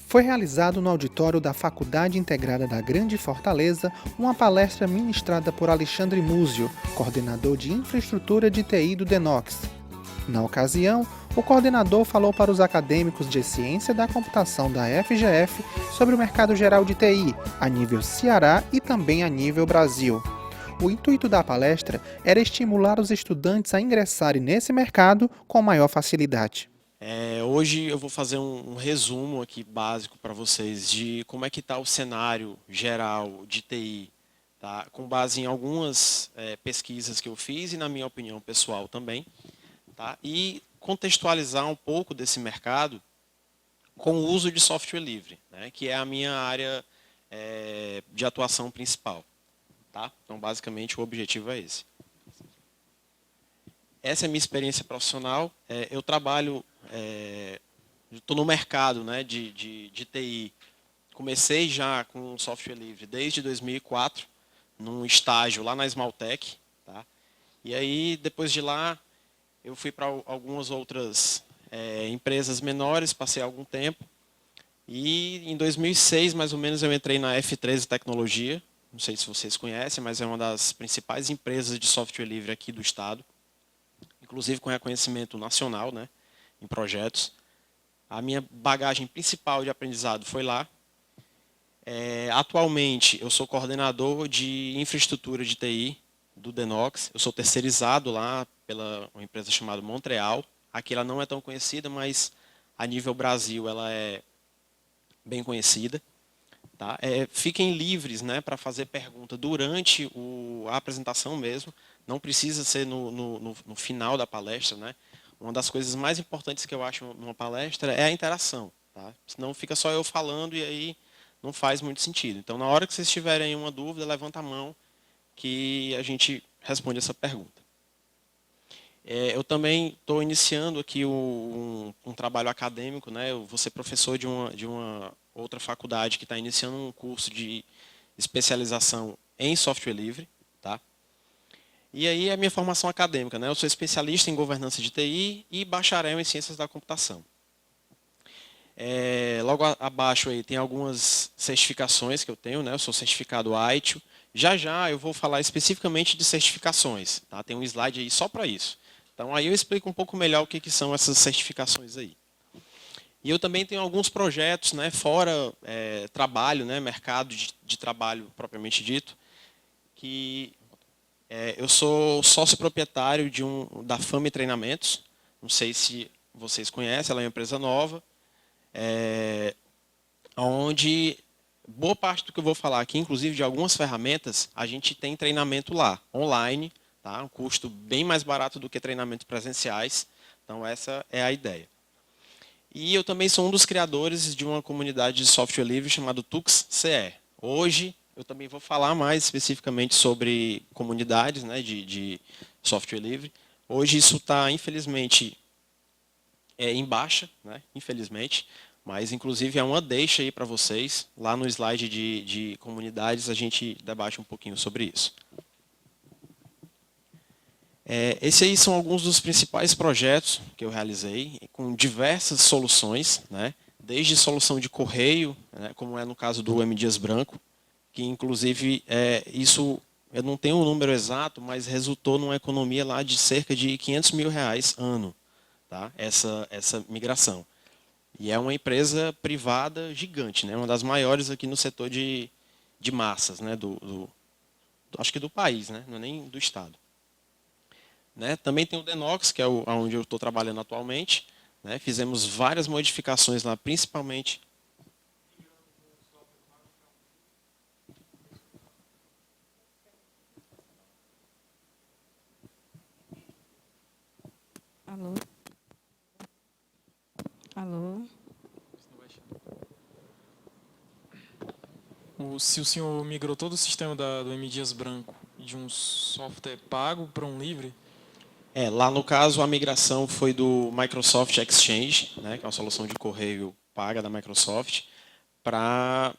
Foi realizado no auditório da Faculdade Integrada da Grande Fortaleza uma palestra ministrada por Alexandre Múzio, coordenador de infraestrutura de TI do DENOX. Na ocasião, o coordenador falou para os acadêmicos de ciência da computação da FGF sobre o mercado geral de TI, a nível Ceará e também a nível Brasil. O intuito da palestra era estimular os estudantes a ingressarem nesse mercado com maior facilidade. Hoje eu vou fazer um resumo aqui básico para vocês de como é que está o cenário geral de TI, tá? Com base em algumas pesquisas que eu fiz e na minha opinião pessoal também, tá? E contextualizar um pouco desse mercado com o uso de software livre, né? Que é a minha área de atuação principal, tá? Então basicamente o objetivo é esse. Essa é a minha experiência profissional. Eu trabalho, estou no mercado, né, de TI. Comecei já com software livre desde 2004, num estágio lá na Smaltec. Tá? E aí, depois de lá, eu fui para algumas outras empresas menores, passei algum tempo. E em 2006, mais ou menos, eu entrei na F13 Tecnologia. Não sei se vocês conhecem, mas é uma das principais empresas de software livre aqui do estado. Inclusive com reconhecimento nacional, né, em projetos. A minha bagagem principal de aprendizado foi lá. Atualmente, eu sou coordenador de infraestrutura de TI do DENOX. Eu sou terceirizado lá pela uma empresa chamada Montreal. Aqui ela não é tão conhecida, mas a nível Brasil ela é bem conhecida. Tá? Fiquem livres, né, para fazer pergunta durante a apresentação mesmo. Não precisa ser no final da palestra. Né? Uma das coisas mais importantes que eu acho numa palestra é a interação. Tá? Senão fica só eu falando e aí não faz muito sentido. Então, na hora que vocês tiverem uma dúvida, levanta a mão que a gente responde essa pergunta. Eu também estou iniciando aqui um trabalho acadêmico. Né? Eu vou ser professor de uma outra faculdade que está iniciando um curso de especialização em software livre. Tá? E aí a minha formação acadêmica, né? Eu sou especialista em governança de TI e bacharel em ciências da computação. Logo abaixo aí tem algumas certificações que eu tenho, né? Eu sou certificado ITIL. Já eu vou falar especificamente de certificações. Tá? Tem um slide aí só para isso. Então aí eu explico um pouco melhor o que são essas certificações aí. E eu também tenho alguns projetos, né, fora trabalho, né, mercado de trabalho propriamente dito, que eu sou sócio proprietário da Fame Treinamentos. Não sei se vocês conhecem, ela é uma empresa nova, onde boa parte do que eu vou falar aqui, inclusive de algumas ferramentas, a gente tem treinamento lá, online, tá? Um custo bem mais barato do que treinamentos presenciais. Então essa é a ideia. E eu também sou um dos criadores de uma comunidade de software livre chamada TuxCE. Hoje eu também vou falar mais especificamente sobre comunidades, né, de software livre. Hoje isso está, infelizmente, em baixa, né, infelizmente, mas inclusive é uma deixa aí para vocês. Lá no slide de comunidades a gente debate um pouquinho sobre isso. Esses aí são alguns dos principais projetos que eu realizei, com diversas soluções, né? Desde solução de correio, né? Como é no caso do M. Dias Branco, que inclusive isso, eu não tenho o número exato, mas resultou numa economia lá de cerca de R$500 mil ano, tá? Essa migração. E é uma empresa privada gigante, né? Uma das maiores aqui no setor de massas, né? Acho que do país, né? Não é nem do estado. Né? Também tem o DENOX, que é onde eu estou trabalhando atualmente. Né? Fizemos várias modificações lá, principalmente. Alô? Alô? Se o senhor migrou todo o sistema do M. Dias Branco de um software pago para um livre? Lá no caso a migração foi do Microsoft Exchange, né, que é uma solução de correio paga da Microsoft, para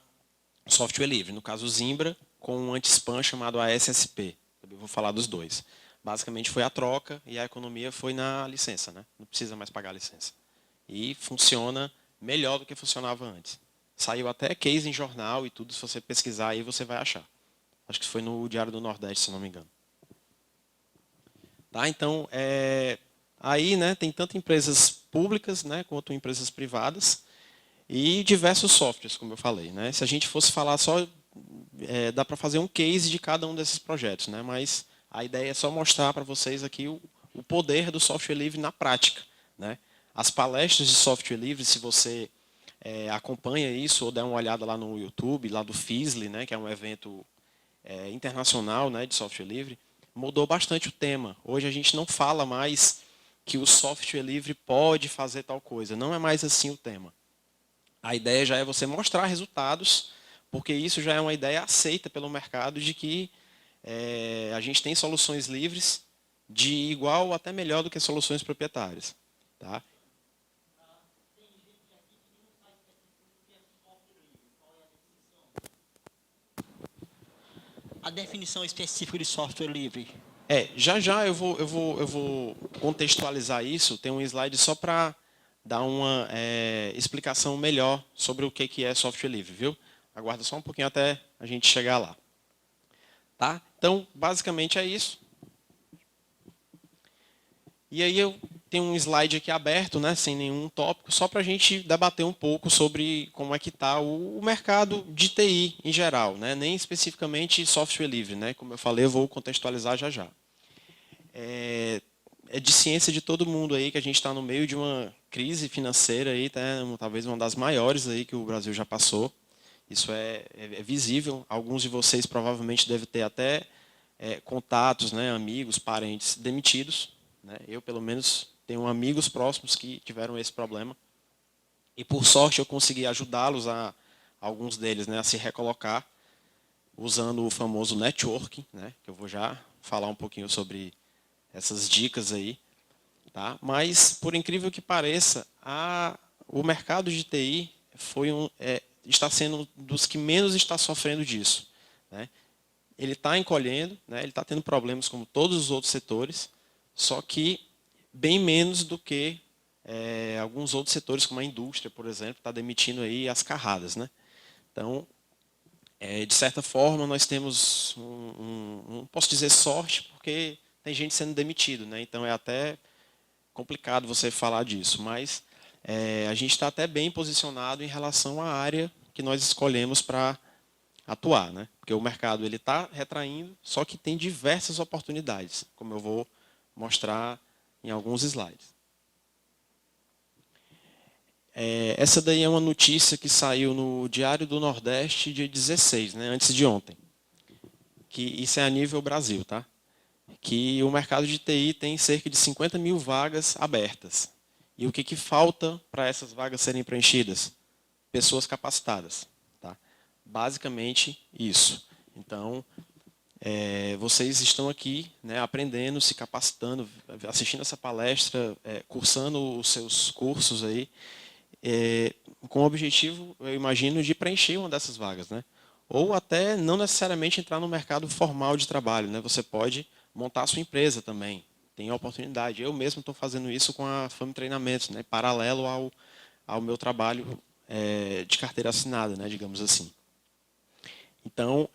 software livre. No caso o Zimbra, com um anti-spam chamado ASSP. Também vou falar dos dois. Basicamente foi a troca e a economia foi na licença, né? Não precisa mais pagar a licença. E funciona melhor do que funcionava antes. Saiu até case em jornal e tudo, se você pesquisar aí você vai achar. Acho que foi no Diário do Nordeste, se não me engano. Tá? Então, aí, né, tem tanto empresas públicas, né, quanto empresas privadas e diversos softwares, como eu falei. Né? Se a gente fosse falar só, dá para fazer um case de cada um desses projetos, né? Mas a ideia é só mostrar para vocês aqui o poder do software livre na prática. Né? As palestras de software livre, se você acompanha isso ou der uma olhada lá no YouTube, lá do FISLI, né, que é um evento internacional, né, de software livre, mudou bastante o tema. Hoje a gente não fala mais que o software livre pode fazer tal coisa. Não é mais assim o tema. A ideia já é você mostrar resultados, porque isso já é uma ideia aceita pelo mercado de que a gente tem soluções livres de igual ou até melhor do que soluções proprietárias. Tá? A definição específica de software livre. Já já eu vou contextualizar isso. Tem um slide só para dar uma explicação melhor sobre o que é software livre, viu? Aguarda só um pouquinho até a gente chegar lá. Tá? Então, basicamente é isso. E aí eu tenho um slide aqui aberto, né, sem nenhum tópico, só para a gente debater um pouco sobre como é que está o mercado de TI em geral, né, nem especificamente software livre. Né, como eu falei, eu vou contextualizar já já. É de ciência de todo mundo aí que a gente está no meio de uma crise financeira, aí, tá, talvez uma das maiores aí que o Brasil já passou. Isso é visível. Alguns de vocês provavelmente devem ter até contatos, né, amigos, parentes demitidos. Né? Eu, pelo menos, tenho amigos próximos que tiveram esse problema. E, por sorte, eu consegui ajudá-los, alguns deles, né, a se recolocar, usando o famoso networking, né, que eu vou já falar um pouquinho sobre essas dicas aí. Tá? Mas, por incrível que pareça, o mercado de TI está sendo um dos que menos está sofrendo disso. Né? Ele está encolhendo, né, ele está tendo problemas como todos os outros setores, só que bem menos do que alguns outros setores, como a indústria, por exemplo, está demitindo aí as carradas. Né? Então, de certa forma, nós temos, não posso dizer sorte, porque tem gente sendo demitido. Né? Então, é até complicado você falar disso, mas a gente está até bem posicionado em relação à área que nós escolhemos para atuar. Né? Porque o mercado está retraindo, só que tem diversas oportunidades, como eu vou mostrar em alguns slides. Essa daí é uma notícia que saiu no Diário do Nordeste, dia 16, né, antes de ontem. Que isso é a nível Brasil, tá? Que o mercado de TI tem cerca de 50 mil vagas abertas. E o que falta para essas vagas serem preenchidas? Pessoas capacitadas. Tá? Basicamente isso. Então, vocês estão aqui, né, aprendendo, se capacitando, assistindo essa palestra, cursando os seus cursos aí, com o objetivo, eu imagino, de preencher uma dessas vagas. Né? Ou até não necessariamente entrar no mercado formal de trabalho. Né? Você pode montar a sua empresa também. Tem oportunidade. Eu mesmo estou fazendo isso com a Fame Treinamentos, né? Paralelo ao meu trabalho de carteira assinada, né? Digamos assim. Então,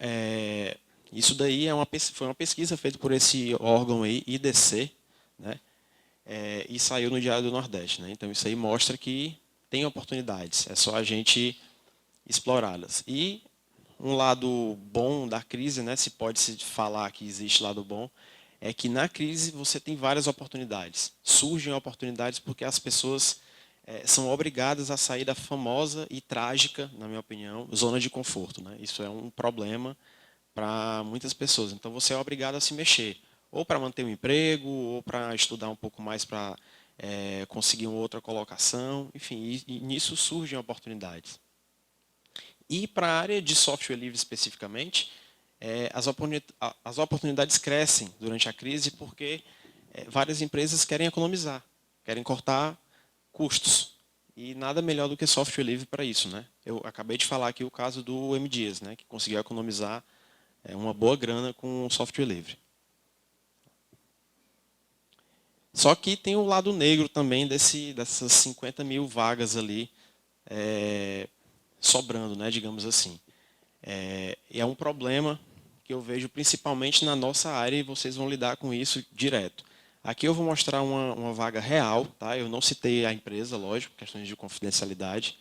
isso daí foi uma pesquisa feita por esse órgão aí, IDC, né? E saiu no Diário do Nordeste. Né? Então, isso aí mostra que tem oportunidades, é só a gente explorá-las. E um lado bom da crise, né, se pode se falar que existe lado bom, é que na crise você tem várias oportunidades. Surgem oportunidades porque as pessoas são obrigadas a sair da famosa e trágica, na minha opinião, zona de conforto. Né? Isso é um problema para muitas pessoas. Então você é obrigado a se mexer, ou para manter um emprego, ou para estudar um pouco mais para conseguir uma outra colocação. Enfim, e nisso surgem oportunidades. E para a área de software livre especificamente, as oportunidades crescem durante a crise porque várias empresas querem economizar, querem cortar custos. E nada melhor do que software livre para isso. Né? Eu acabei de falar aqui o caso do M. Dias, né, que conseguiu economizar uma boa grana com o software livre. Só que tem o lado negro também dessas 50 mil vagas ali sobrando, né, digamos assim. E é um problema que eu vejo principalmente na nossa área e vocês vão lidar com isso direto. Aqui eu vou mostrar uma vaga real, tá? Eu não citei a empresa, lógico, questões de confidencialidade.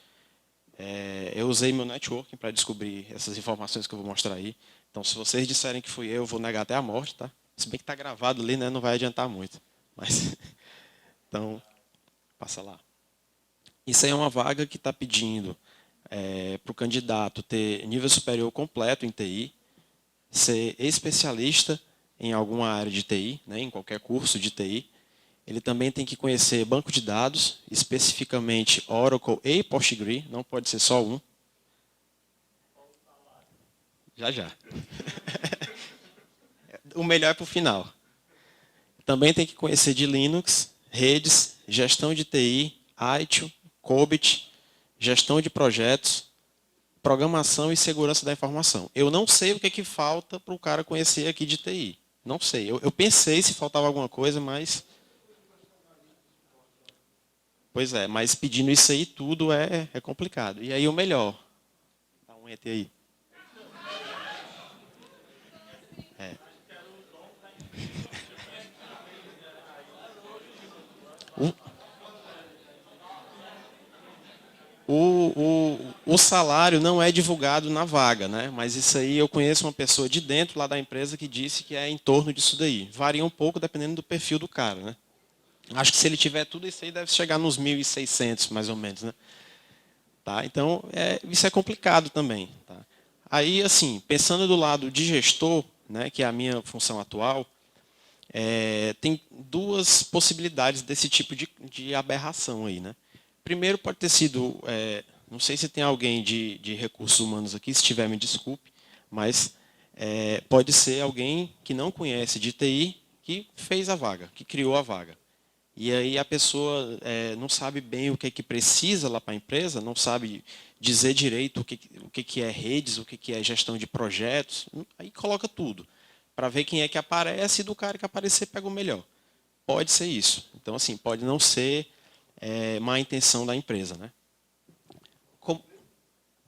Eu usei meu networking para descobrir essas informações que eu vou mostrar aí. Então, se vocês disserem que fui eu vou negar até a morte, tá? Se bem que está gravado ali, né? Não vai adiantar muito. Mas, então, passa lá. Isso aí é uma vaga que está pedindo para o candidato ter nível superior completo em TI, ser especialista em alguma área de TI, né, em qualquer curso de TI. Ele também tem que conhecer banco de dados, especificamente Oracle e Postgre, não pode ser só um. Já, já. O melhor é para o final. Também tem que conhecer de Linux, redes, gestão de TI, ITIL, COBIT, gestão de projetos, programação e segurança da informação. Eu não sei o que falta para o cara conhecer aqui de TI. Não sei. Eu pensei se faltava alguma coisa, mas... Pois é, mas pedindo isso aí tudo é complicado. E aí o melhor. Dá um enter aí. O salário não é divulgado na vaga, né? Mas isso aí eu conheço uma pessoa de dentro lá da empresa que disse que é em torno disso daí. Varia um pouco dependendo do perfil do cara, né? Acho que se ele tiver tudo isso aí deve chegar nos 1.600 mais ou menos, né? Tá? Então, isso é complicado também. Tá? Aí, assim, pensando do lado de gestor, né, que é a minha função atual, tem duas possibilidades desse tipo de aberração aí, né? Primeiro pode ter sido, não sei se tem alguém de recursos humanos aqui, se tiver me desculpe, mas pode ser alguém que não conhece de TI que fez a vaga, que criou a vaga. E aí a pessoa não sabe bem o que precisa lá para a empresa, não sabe dizer direito o que é redes, o que é gestão de projetos, aí coloca tudo, para ver quem é que aparece e do cara que aparecer pega o melhor. Pode ser isso. Então, assim, pode não ser má intenção da empresa, né?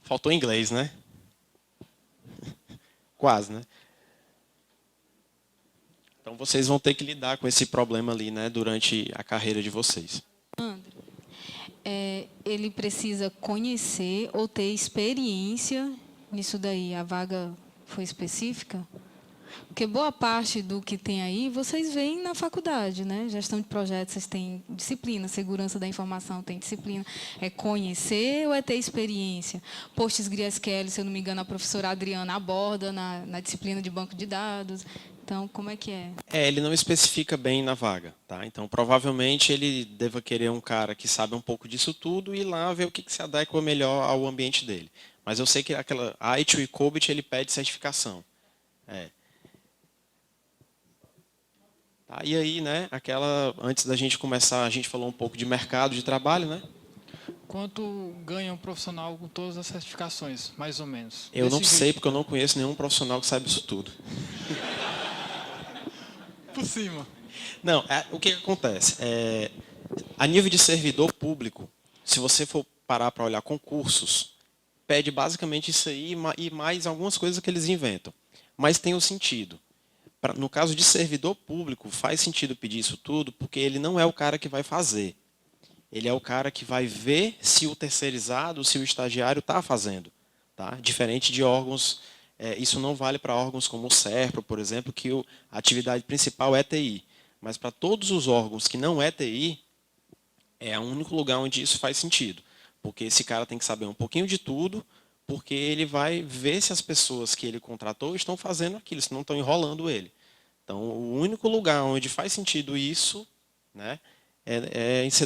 Faltou inglês, né? Quase, né? Então, vocês vão ter que lidar com esse problema ali, né, durante a carreira de vocês. Ele precisa conhecer ou ter experiência nisso daí. A vaga foi específica? Porque boa parte do que tem aí, vocês veem na faculdade, né? Gestão de projetos, vocês têm disciplina, segurança da informação tem disciplina. É conhecer ou é ter experiência? PostgreSQL, se eu não me engano, a professora Adriana aborda na disciplina de banco de dados. Então, como é que é? Ele não especifica bem na vaga, tá? Então, provavelmente, ele deva querer um cara que sabe um pouco disso tudo e ir lá ver o que se adequa melhor ao ambiente dele. Mas eu sei que aquela ITIL e COBIT, ele pede certificação. Tá, e aí, né, antes da gente começar, a gente falou um pouco de mercado de trabalho, né? Quanto ganha um profissional com todas as certificações, mais ou menos? Eu não sei, porque eu não conheço nenhum profissional que saiba isso tudo. Por cima. Não, o que acontece? A nível de servidor público, se você for parar para olhar concursos, pede basicamente isso aí e mais algumas coisas que eles inventam. Mas tem um sentido. No caso de servidor público, faz sentido pedir isso tudo, porque ele não é o cara que vai fazer. Ele é o cara que vai ver se o terceirizado, se o estagiário está fazendo. Tá? Diferente de órgãos, isso não vale para órgãos como o SERPRO, por exemplo, que a atividade principal é TI. Mas para todos os órgãos que não é TI, é o único lugar onde isso faz sentido. Porque esse cara tem que saber um pouquinho de tudo, porque ele vai ver se as pessoas que ele contratou estão fazendo aquilo, se não estão enrolando ele. Então, o único lugar onde faz sentido isso, né,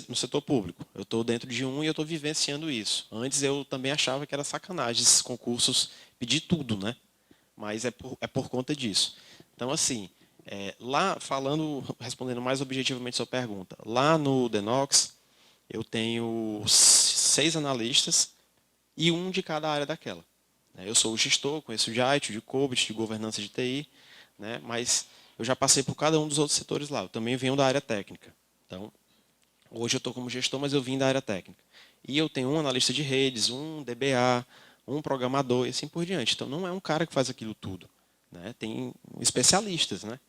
no setor público. Eu estou dentro de um e eu estou vivenciando isso. Antes eu também achava que era sacanagem esses concursos pedir tudo, né? Mas é por conta disso. Então, assim, lá respondendo mais objetivamente a sua pergunta, lá no Denox eu tenho 6 analistas e um de cada área daquela. né? Eu sou o gestor, conheço de IT, de COBIT, de governança de TI, né? Mas eu já passei por cada um dos outros setores lá. Eu também venho da área técnica. Então, hoje eu estou como gestor, mas eu vim da área técnica. E eu tenho um analista de redes, um DBA, um programador e assim por diante. Então, não é um cara que faz aquilo tudo, né? Tem especialistas, né?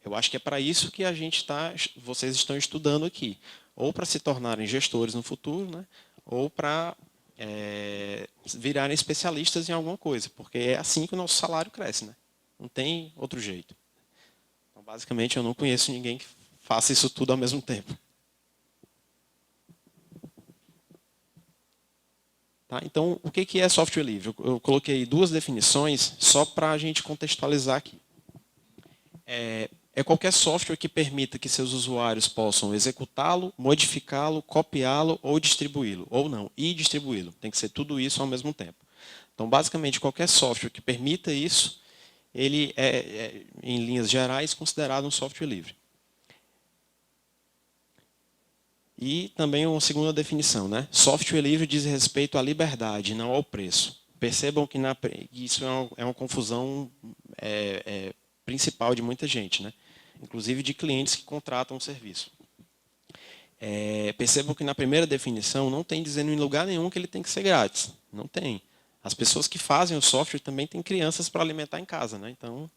Eu acho que é para isso que vocês estão estudando aqui. Ou para se tornarem gestores no futuro, né? Ou para virarem especialistas em alguma coisa. Porque é assim que o nosso salário cresce, né? Não tem outro jeito. Então, basicamente, eu não conheço ninguém que faça isso tudo ao mesmo tempo. Tá? Então, o que é software livre? Eu coloquei duas definições só para a gente contextualizar aqui. É qualquer software que permita que seus usuários possam executá-lo, modificá-lo, copiá-lo ou distribuí-lo. Ou não, e distribuí-lo. Tem que ser tudo isso ao mesmo tempo. Então, basicamente, qualquer software que permita isso, ele em linhas gerais, considerado um software livre. E também uma segunda definição, né? Software livre diz respeito à liberdade, não ao preço. Percebam que isso é uma confusão principal de muita gente, né? Inclusive de clientes que contratam o serviço. Percebam que na primeira definição não tem dizendo em lugar nenhum que ele tem que ser grátis. Não tem. As pessoas que fazem o software também têm crianças para alimentar em casa, né? Então,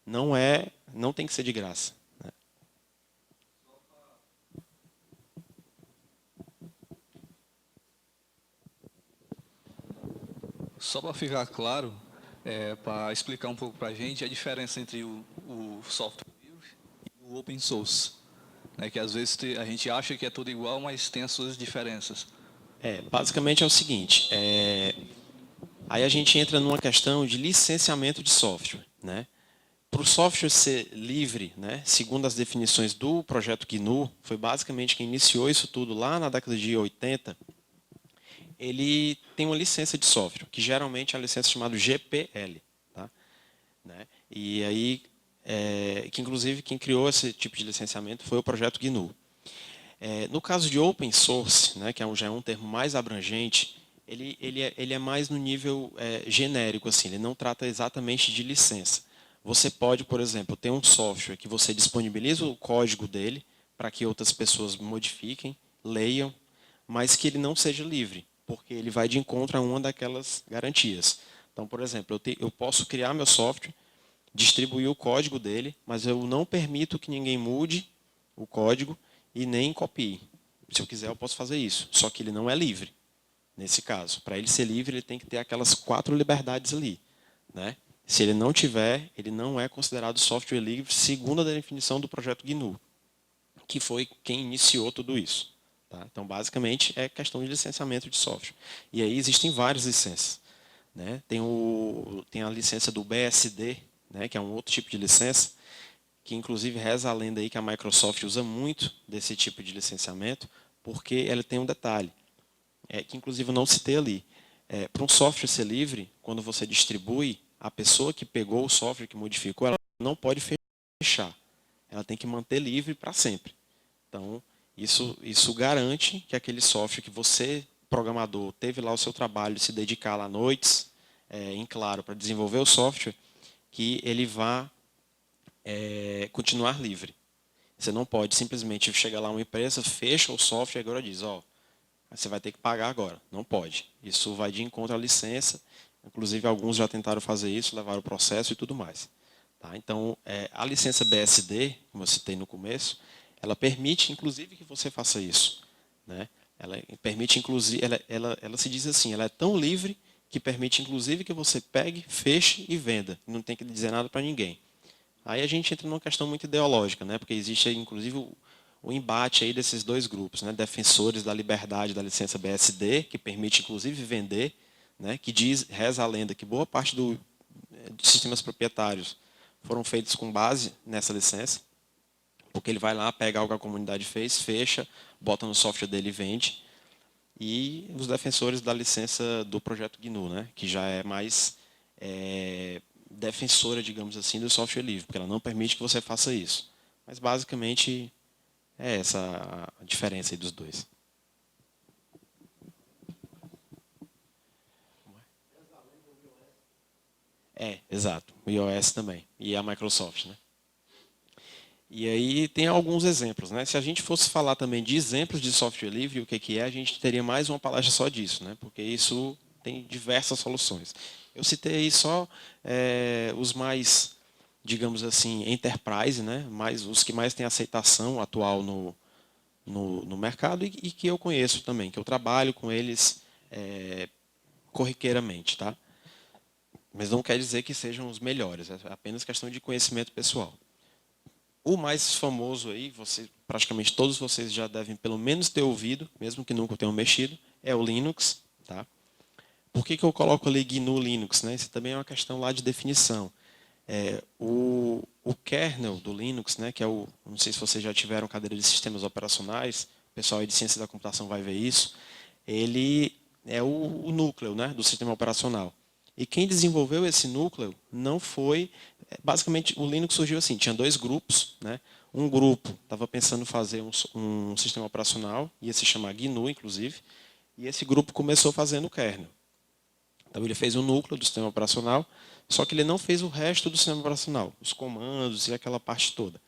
não tem que ser de graça. Né? Só para ficar claro, para explicar um pouco para a gente a diferença entre o software livre e o open source. Né, que às vezes a gente acha que é tudo igual, mas tem as suas diferenças. Basicamente é o seguinte, aí a gente entra numa questão de licenciamento de software. Né? Para o software ser livre, né, segundo as definições do projeto GNU, foi basicamente quem iniciou isso tudo lá na década de 80, ele tem uma licença de software, que geralmente é a licença chamada GPL. Tá? Né? E aí, que inclusive quem criou esse tipo de licenciamento foi o projeto GNU. No caso de open source, né, que já é um termo mais abrangente, ele é mais no nível genérico, assim, ele não trata exatamente de licença. Você pode, por exemplo, ter um software que você disponibiliza o código dele para que outras pessoas modifiquem, leiam, mas que ele não seja livre, porque ele vai de encontro a uma daquelas garantias. Então, por exemplo, eu posso criar meu software, distribuir o código dele, mas eu não permito que ninguém mude o código e nem copie. Se eu quiser, eu posso fazer isso, só que ele não é livre, nesse caso. Para ele ser livre, ele tem que ter aquelas 4 liberdades ali. Né? Se ele não tiver, ele não é considerado software livre, segundo a definição do projeto GNU, que foi quem iniciou tudo isso. Tá? Então, basicamente, é questão de licenciamento de software. E aí existem várias licenças. Né? Tem a licença do BSD, né, que é um outro tipo de licença, que inclusive reza a lenda aí que a Microsoft usa muito desse tipo de licenciamento, porque ela tem um detalhe, que inclusive eu não citei ali. Para um software ser livre, quando você distribui, a pessoa que pegou o software, que modificou, ela não pode fechar. Ela tem que manter livre para sempre. Então, isso garante que aquele software que você, programador, teve lá o seu trabalho, se dedicar lá noites, em claro, para desenvolver o software, que ele vá continuar livre. Você não pode simplesmente chegar lá uma empresa, fecha o software e agora diz, você vai ter que pagar agora. Não pode. Isso vai de encontro à licença. Inclusive, alguns já tentaram fazer isso, levaram o processo e tudo mais. Tá? Então, a licença BSD, como eu citei no começo, ela permite, inclusive, que você faça isso. Né? Ela permite, inclusive, ela se diz assim, ela é tão livre que permite, inclusive, que você pegue, feche e venda. Não tem que dizer nada para ninguém. Aí a gente entra numa questão muito ideológica, né? Porque existe, inclusive, o embate aí desses dois grupos, né? Defensores da liberdade da licença BSD, que permite, inclusive, vender, né? Que reza a lenda que boa parte dos sistemas proprietários foram feitos com base nessa licença, porque ele vai lá, pega algo que a comunidade fez, fecha, bota no software dele e vende. E os defensores da licença do projeto GNU, né? Que já é mais defensora, digamos assim, do software livre, porque ela não permite que você faça isso. Mas, basicamente, é essa a diferença aí dos dois. Exato. O iOS também. E a Microsoft, né? E aí tem alguns exemplos, né? Se a gente fosse falar também de exemplos de software livre, o que é, a gente teria mais uma palestra só disso, né? Porque isso tem diversas soluções. Eu citei aí só os mais, digamos assim, enterprise, né? Os que mais têm aceitação atual no mercado e que eu conheço também, que eu trabalho com eles corriqueiramente, tá? Mas não quer dizer que sejam os melhores, é apenas questão de conhecimento pessoal. O mais famoso aí, praticamente todos vocês já devem pelo menos ter ouvido, mesmo que nunca tenham mexido, é o Linux. Tá? Por que eu coloco ali GNU Linux? Né? Isso também é uma questão lá de definição. O kernel do Linux, né, que é não sei se vocês já tiveram cadeira de sistemas operacionais, o pessoal aí de ciência da computação vai ver isso, ele é o núcleo, né, do sistema operacional. E quem desenvolveu esse núcleo não foi... Basicamente, o Linux surgiu assim, tinha 2 grupos. Né? Um grupo estava pensando em fazer um sistema operacional, ia se chamar GNU, inclusive, e esse grupo começou fazendo o kernel. Então, ele fez o núcleo do sistema operacional, só que ele não fez o resto do sistema operacional, os comandos e aquela parte toda.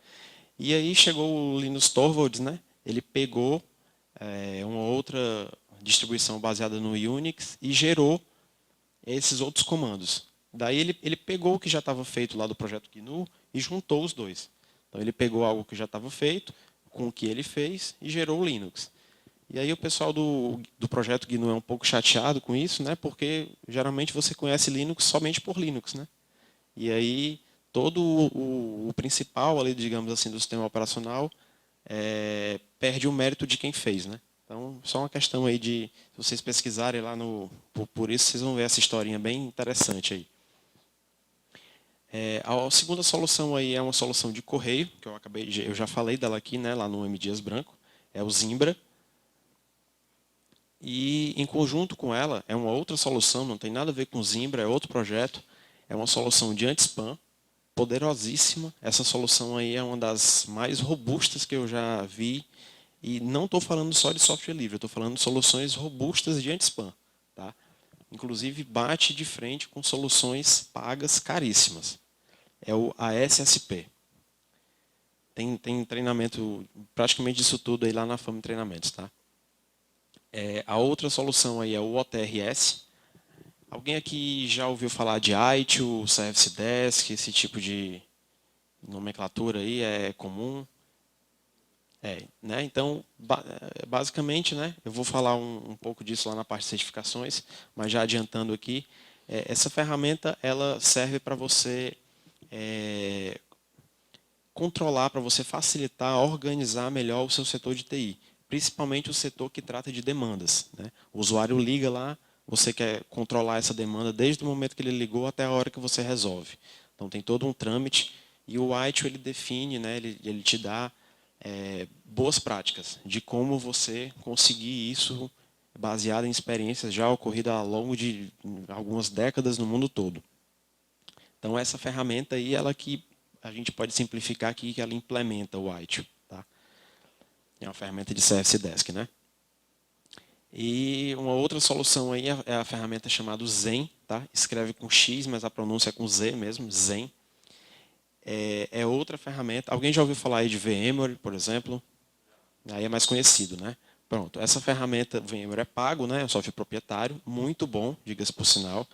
E aí chegou o Linus Torvalds, né? Ele pegou uma outra distribuição baseada no Unix e gerou esses outros comandos. Daí ele pegou o que já estava feito lá do projeto GNU e juntou os dois. Então ele pegou algo que já estava feito, com o que ele fez, e gerou o Linux. E aí o pessoal do projeto GNU é um pouco chateado com isso, né? Porque geralmente você conhece Linux somente por Linux. Né? E aí todo o principal, ali, digamos assim, do sistema operacional perde o mérito de quem fez. Né? Então, só uma questão aí de, se vocês pesquisarem lá por isso, vocês vão ver essa historinha bem interessante aí. A segunda solução aí é uma solução de correio, que eu já falei dela aqui, né, lá no M. Dias Branco, é o Zimbra. E, em conjunto com ela, é uma outra solução, não tem nada a ver com o Zimbra, é outro projeto, é uma solução de anti-spam, poderosíssima. Essa solução aí é uma das mais robustas que eu já vi. E não estou falando só de software livre, estou falando de soluções robustas de anti-spam. Tá? Inclusive, bate de frente com soluções pagas caríssimas. É o ASSP. Tem treinamento, praticamente disso tudo aí lá na Fama Treinamentos. Tá? A outra solução aí é o OTRS. Alguém aqui já ouviu falar de ITIL, Service Desk, esse tipo de nomenclatura aí é comum? Né? Então, basicamente, né, eu vou falar um pouco disso lá na parte de certificações, mas já adiantando aqui, essa ferramenta ela serve para você controlar, para você facilitar, organizar melhor o seu setor de TI, principalmente o setor que trata de demandas. Né? O usuário liga lá, você quer controlar essa demanda desde o momento que ele ligou até a hora que você resolve. Então, tem todo um trâmite, e o ITIL ele define, né, ele te dá boas práticas de como você conseguir isso baseado em experiências já ocorridas ao longo de algumas décadas no mundo todo. Então, essa ferramenta aí, ela que a gente pode simplificar aqui, que ela implementa o ITIL. Tá? É uma ferramenta de Service Desk. Né? E uma outra solução aí é a ferramenta chamada Zen. Tá? Escreve com X, mas a pronúncia é com Z mesmo, Zen. É outra ferramenta. Alguém já ouviu falar aí de VMware, por exemplo? Aí é mais conhecido, né? Pronto, essa ferramenta VMware é pago, né? É um software proprietário, muito bom, diga-se por sinal.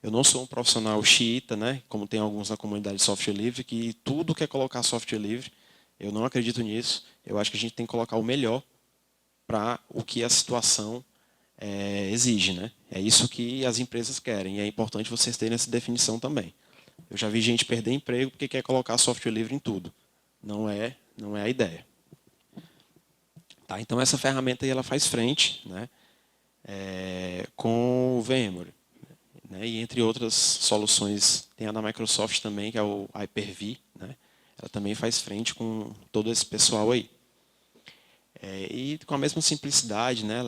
Eu não sou um profissional xiita, né? Como tem alguns na comunidade de software livre, que tudo quer colocar software livre. Eu não acredito nisso. Eu acho que a gente tem que colocar o melhor para o que a situação exige, né? É isso que as empresas querem. E é importante vocês terem essa definição também. Eu já vi gente perder emprego porque quer colocar software livre em tudo. Não é a ideia. Tá? Então, essa ferramenta aí, ela faz frente, né, com o VMware. Né, e entre outras soluções, tem a da Microsoft também, que é o Hyper-V. Né, ela também faz frente com todo esse pessoal aí. E com a mesma simplicidade, né,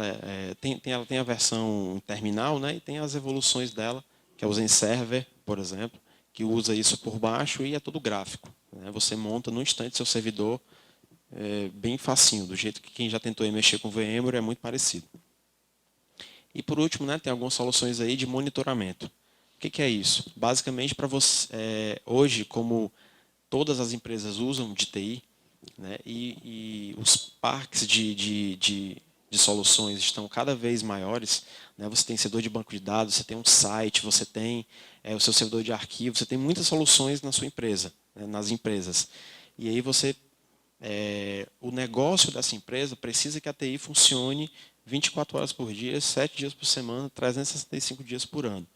ela tem a versão terminal, né, e tem as evoluções dela, que é o Zen Server, por exemplo, que usa isso por baixo e é todo gráfico. Né? Você monta no instante seu servidor bem facinho, do jeito que quem já tentou mexer com VMware é muito parecido. E por último, né, tem algumas soluções aí de monitoramento, que é isso? Basicamente, para você, hoje, como todas as empresas usam de TI, né, e os parques de soluções estão cada vez maiores, né, você tem servidor de banco de dados, você tem um site, você tem o seu servidor de arquivo, você tem muitas soluções na sua empresa, né, nas empresas. E aí o negócio dessa empresa precisa que a TI funcione 24 horas por dia, 7 dias por semana, 365 dias por ano.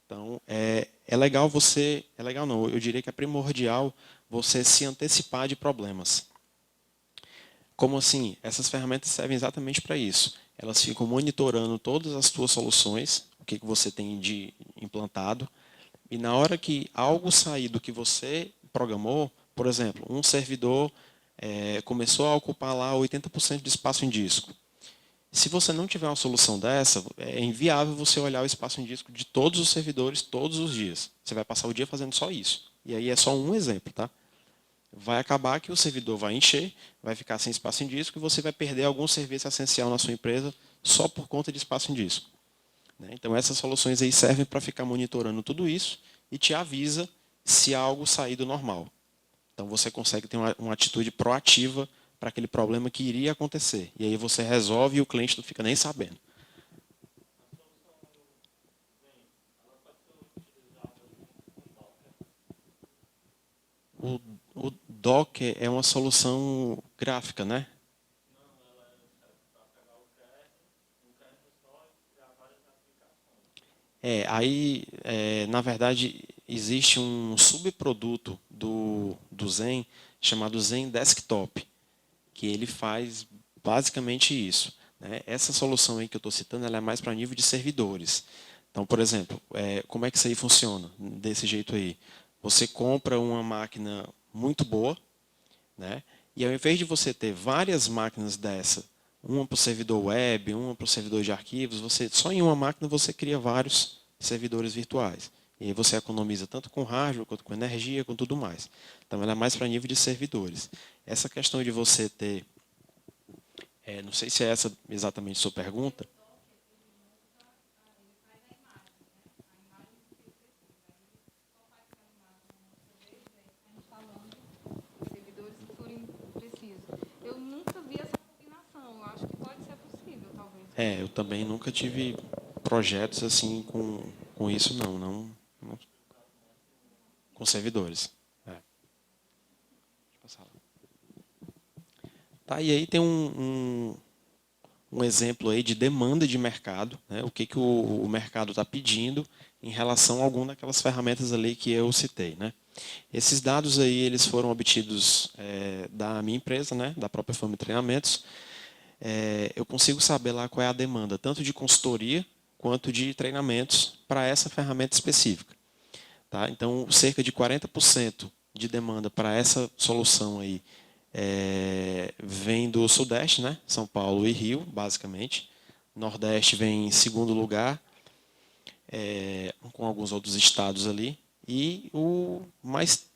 Então, é legal não, eu diria que é primordial você se antecipar de problemas. Como assim? Essas ferramentas servem exatamente para isso. Elas ficam monitorando todas as suas soluções, o que você tem de implantado, e na hora que algo sair do que você programou, por exemplo, um servidor começou a ocupar lá 80% de espaço em disco. Se você não tiver uma solução dessa, é inviável você olhar o espaço em disco de todos os servidores todos os dias. Você vai passar o dia fazendo só isso. E aí é só um exemplo, tá? Vai acabar que o servidor vai encher, vai ficar sem espaço em disco e você vai perder algum serviço essencial na sua empresa só por conta de espaço em disco. Então, essas soluções aí servem para ficar monitorando tudo isso e te avisa se algo sair do normal. Então, você consegue ter uma atitude proativa para aquele problema que iria acontecer. E aí você resolve e o cliente não fica nem sabendo. O Docker é uma solução gráfica, né? Na verdade, existe um subproduto do Zen chamado Zen Desktop, que ele faz basicamente isso, né? Essa solução aí que eu estou citando, ela é mais para nível de servidores. Então, por exemplo, como é que isso aí funciona? Desse jeito aí. Você compra uma máquina muito boa, né? E ao invés de você ter várias máquinas dessa, uma para o servidor web, uma para o servidor de arquivos, só em uma máquina você cria vários servidores virtuais. E aí você economiza tanto com hardware, quanto com energia, com tudo mais. Então, ela é mais para nível de servidores. Essa questão de você ter... não sei se é essa exatamente a sua pergunta. Servidores que forem precisos. Eu nunca vi essa combinação. Eu acho que pode ser possível, talvez. Eu também nunca tive projetos assim com isso, não com servidores. Deixa eu passar lá. Tá, e aí tem um exemplo aí de demanda de mercado, né? O que o mercado está pedindo em relação a alguma daquelas ferramentas ali que eu citei, né? Esses dados aí eles foram obtidos da minha empresa, né? Da própria Fama Treinamentos. Eu consigo saber lá qual é a demanda, tanto de consultoria quanto de treinamentos para essa ferramenta específica. Tá? Então, cerca de 40% de demanda para essa solução aí vem do Sudeste, né? São Paulo e Rio, basicamente. Nordeste vem em segundo lugar, com alguns outros estados ali. E o mais,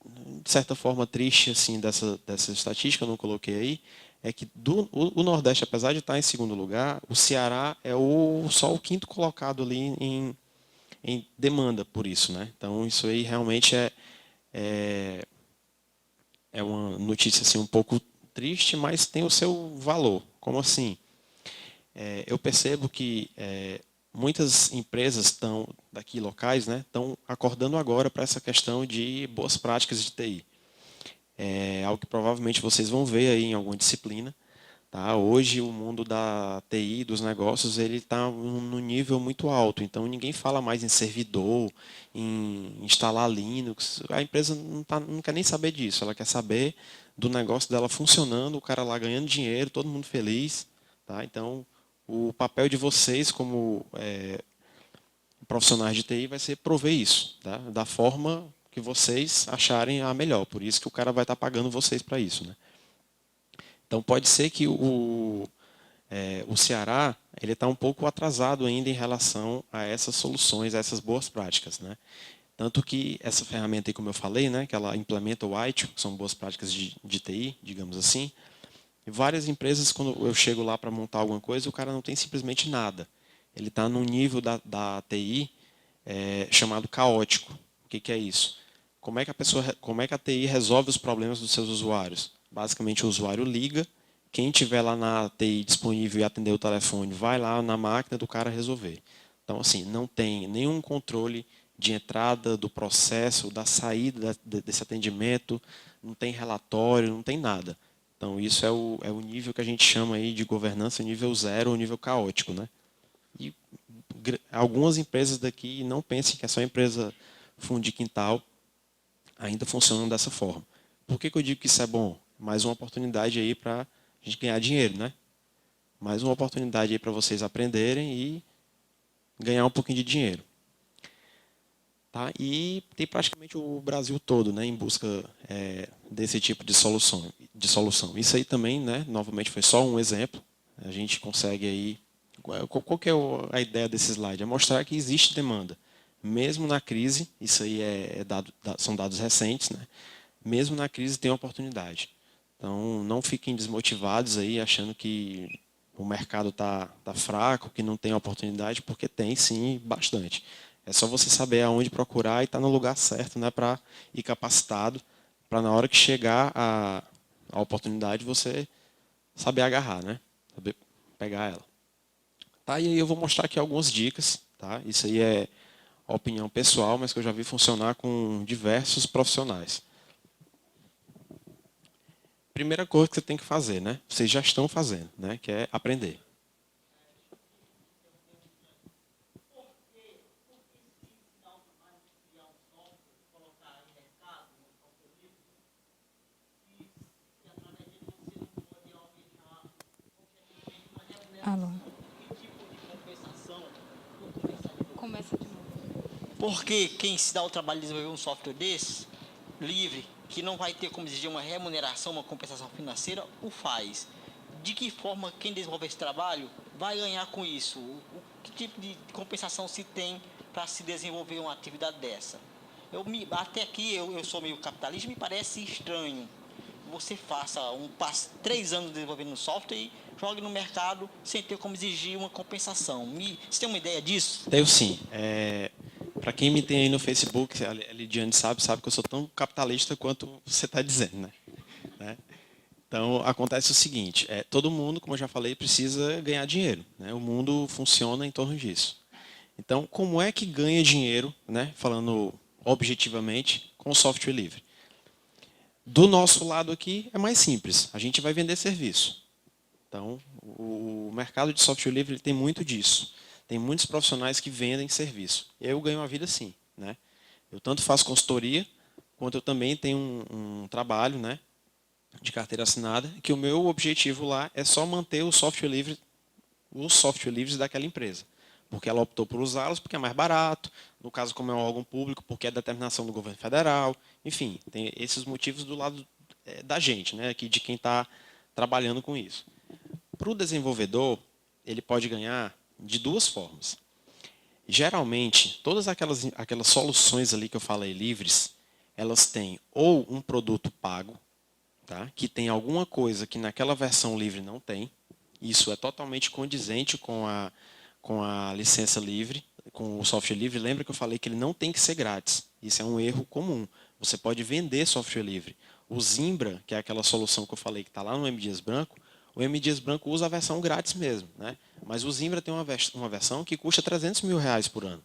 de certa forma, triste assim, dessa estatística, eu não coloquei aí, é que o Nordeste, apesar de estar em segundo lugar, o Ceará é só o quinto colocado ali em demanda por isso, né? Então, isso aí realmente é uma notícia assim, um pouco triste, mas tem o seu valor. Como assim? Eu percebo que muitas empresas daqui locais, né, estão acordando agora para essa questão de boas práticas de TI. É algo que provavelmente vocês vão ver aí em alguma disciplina. Tá? Hoje o mundo da TI, dos negócios, ele está num nível muito alto. Então ninguém fala mais em servidor, em instalar Linux. A empresa não quer nem saber disso. Ela quer saber do negócio dela funcionando, o cara lá ganhando dinheiro, todo mundo feliz. Tá? Então o papel de vocês como profissionais de TI vai ser prover isso, tá? Da forma que vocês acharem a melhor. Por isso que o cara vai estar pagando vocês para isso, né? Então, pode ser que o Ceará está um pouco atrasado ainda em relação a essas soluções, a essas boas práticas, né? Tanto que essa ferramenta, aí, como eu falei, né, que ela implementa o ITIL, que são boas práticas de TI, digamos assim, e várias empresas, quando eu chego lá para montar alguma coisa, o cara não tem simplesmente nada. Ele está num nível da TI chamado caótico. O que é isso? Como é que a TI resolve os problemas dos seus usuários? Basicamente, o usuário liga, quem tiver lá na TI disponível e atender o telefone, vai lá na máquina do cara resolver. Então, assim, não tem nenhum controle de entrada do processo, da saída desse atendimento, não tem relatório, não tem nada. Então, isso é o nível que a gente chama aí de governança nível 0 ou nível caótico, né? E algumas empresas daqui, não pensem que é só empresa fundo de quintal, ainda funcionam dessa forma. Por que eu digo que isso é bom? Mais uma oportunidade aí para a gente ganhar dinheiro, né? Mais uma oportunidade aí para vocês aprenderem e ganhar um pouquinho de dinheiro. Tá? E tem praticamente o Brasil todo, né, em busca desse tipo de solução. Isso aí também, né, novamente, foi só um exemplo. A gente consegue aí... Qual que é a ideia desse slide? É mostrar que existe demanda. Mesmo na crise, isso aí são dados recentes, né? Mesmo na crise tem oportunidade. Então, não fiquem desmotivados aí, achando que o mercado tá fraco, que não tem oportunidade, porque tem sim, bastante. É só você saber aonde procurar e estar no lugar certo, né, para ir capacitado, para na hora que chegar a oportunidade você saber agarrar, né? Saber pegar ela. Tá, e aí eu vou mostrar aqui algumas dicas. Tá? Isso aí é opinião pessoal, mas que eu já vi funcionar com diversos profissionais. Primeira coisa que você tem que fazer, né? Vocês já estão fazendo, né? Que é aprender. Alô. Começa de novo. Porque quem se dá o trabalho de desenvolver um software desse, livre, que não vai ter como exigir uma remuneração, uma compensação financeira, o faz. De que forma quem desenvolve esse trabalho vai ganhar com isso? Que tipo de compensação se tem para se desenvolver uma atividade dessa? Até aqui eu sou meio capitalista, me parece estranho. Você passe 3 anos desenvolvendo um software e jogue no mercado sem ter como exigir uma compensação. Você tem uma ideia disso? Tenho sim. Para quem me tem aí no Facebook, a Lidiane sabe que eu sou tão capitalista quanto você está dizendo, né? Então, acontece o seguinte, todo mundo, como eu já falei, precisa ganhar dinheiro, né? O mundo funciona em torno disso. Então, como é que ganha dinheiro, né? Falando objetivamente, com software livre? Do nosso lado aqui é mais simples, a gente vai vender serviço. Então, o mercado de software livre ele tem muito disso. Tem muitos profissionais que vendem serviço. Eu ganho uma vida assim, né? Eu tanto faço consultoria, quanto eu também tenho um trabalho, né, de carteira assinada, que o meu objetivo lá é só manter os software livres daquela empresa. Porque ela optou por usá-los porque é mais barato, no caso como é um órgão público, porque é determinação do governo federal, enfim, tem esses motivos do lado da gente, né, aqui de quem está trabalhando com isso. Para o desenvolvedor, ele pode ganhar de 2 formas. Geralmente, todas aquelas soluções ali que eu falei livres, elas têm ou um produto pago, tá? Que tem alguma coisa que naquela versão livre não tem. Isso é totalmente condizente com a licença livre, com o software livre. Lembra que eu falei que ele não tem que ser grátis. Isso é um erro comum. Você pode vender software livre. O Zimbra, que é aquela solução que eu falei que está lá no M. Dias Branco, o M. Dias Branco usa a versão grátis mesmo, né? Mas o Zimbra tem uma versão que custa R$300 mil por ano.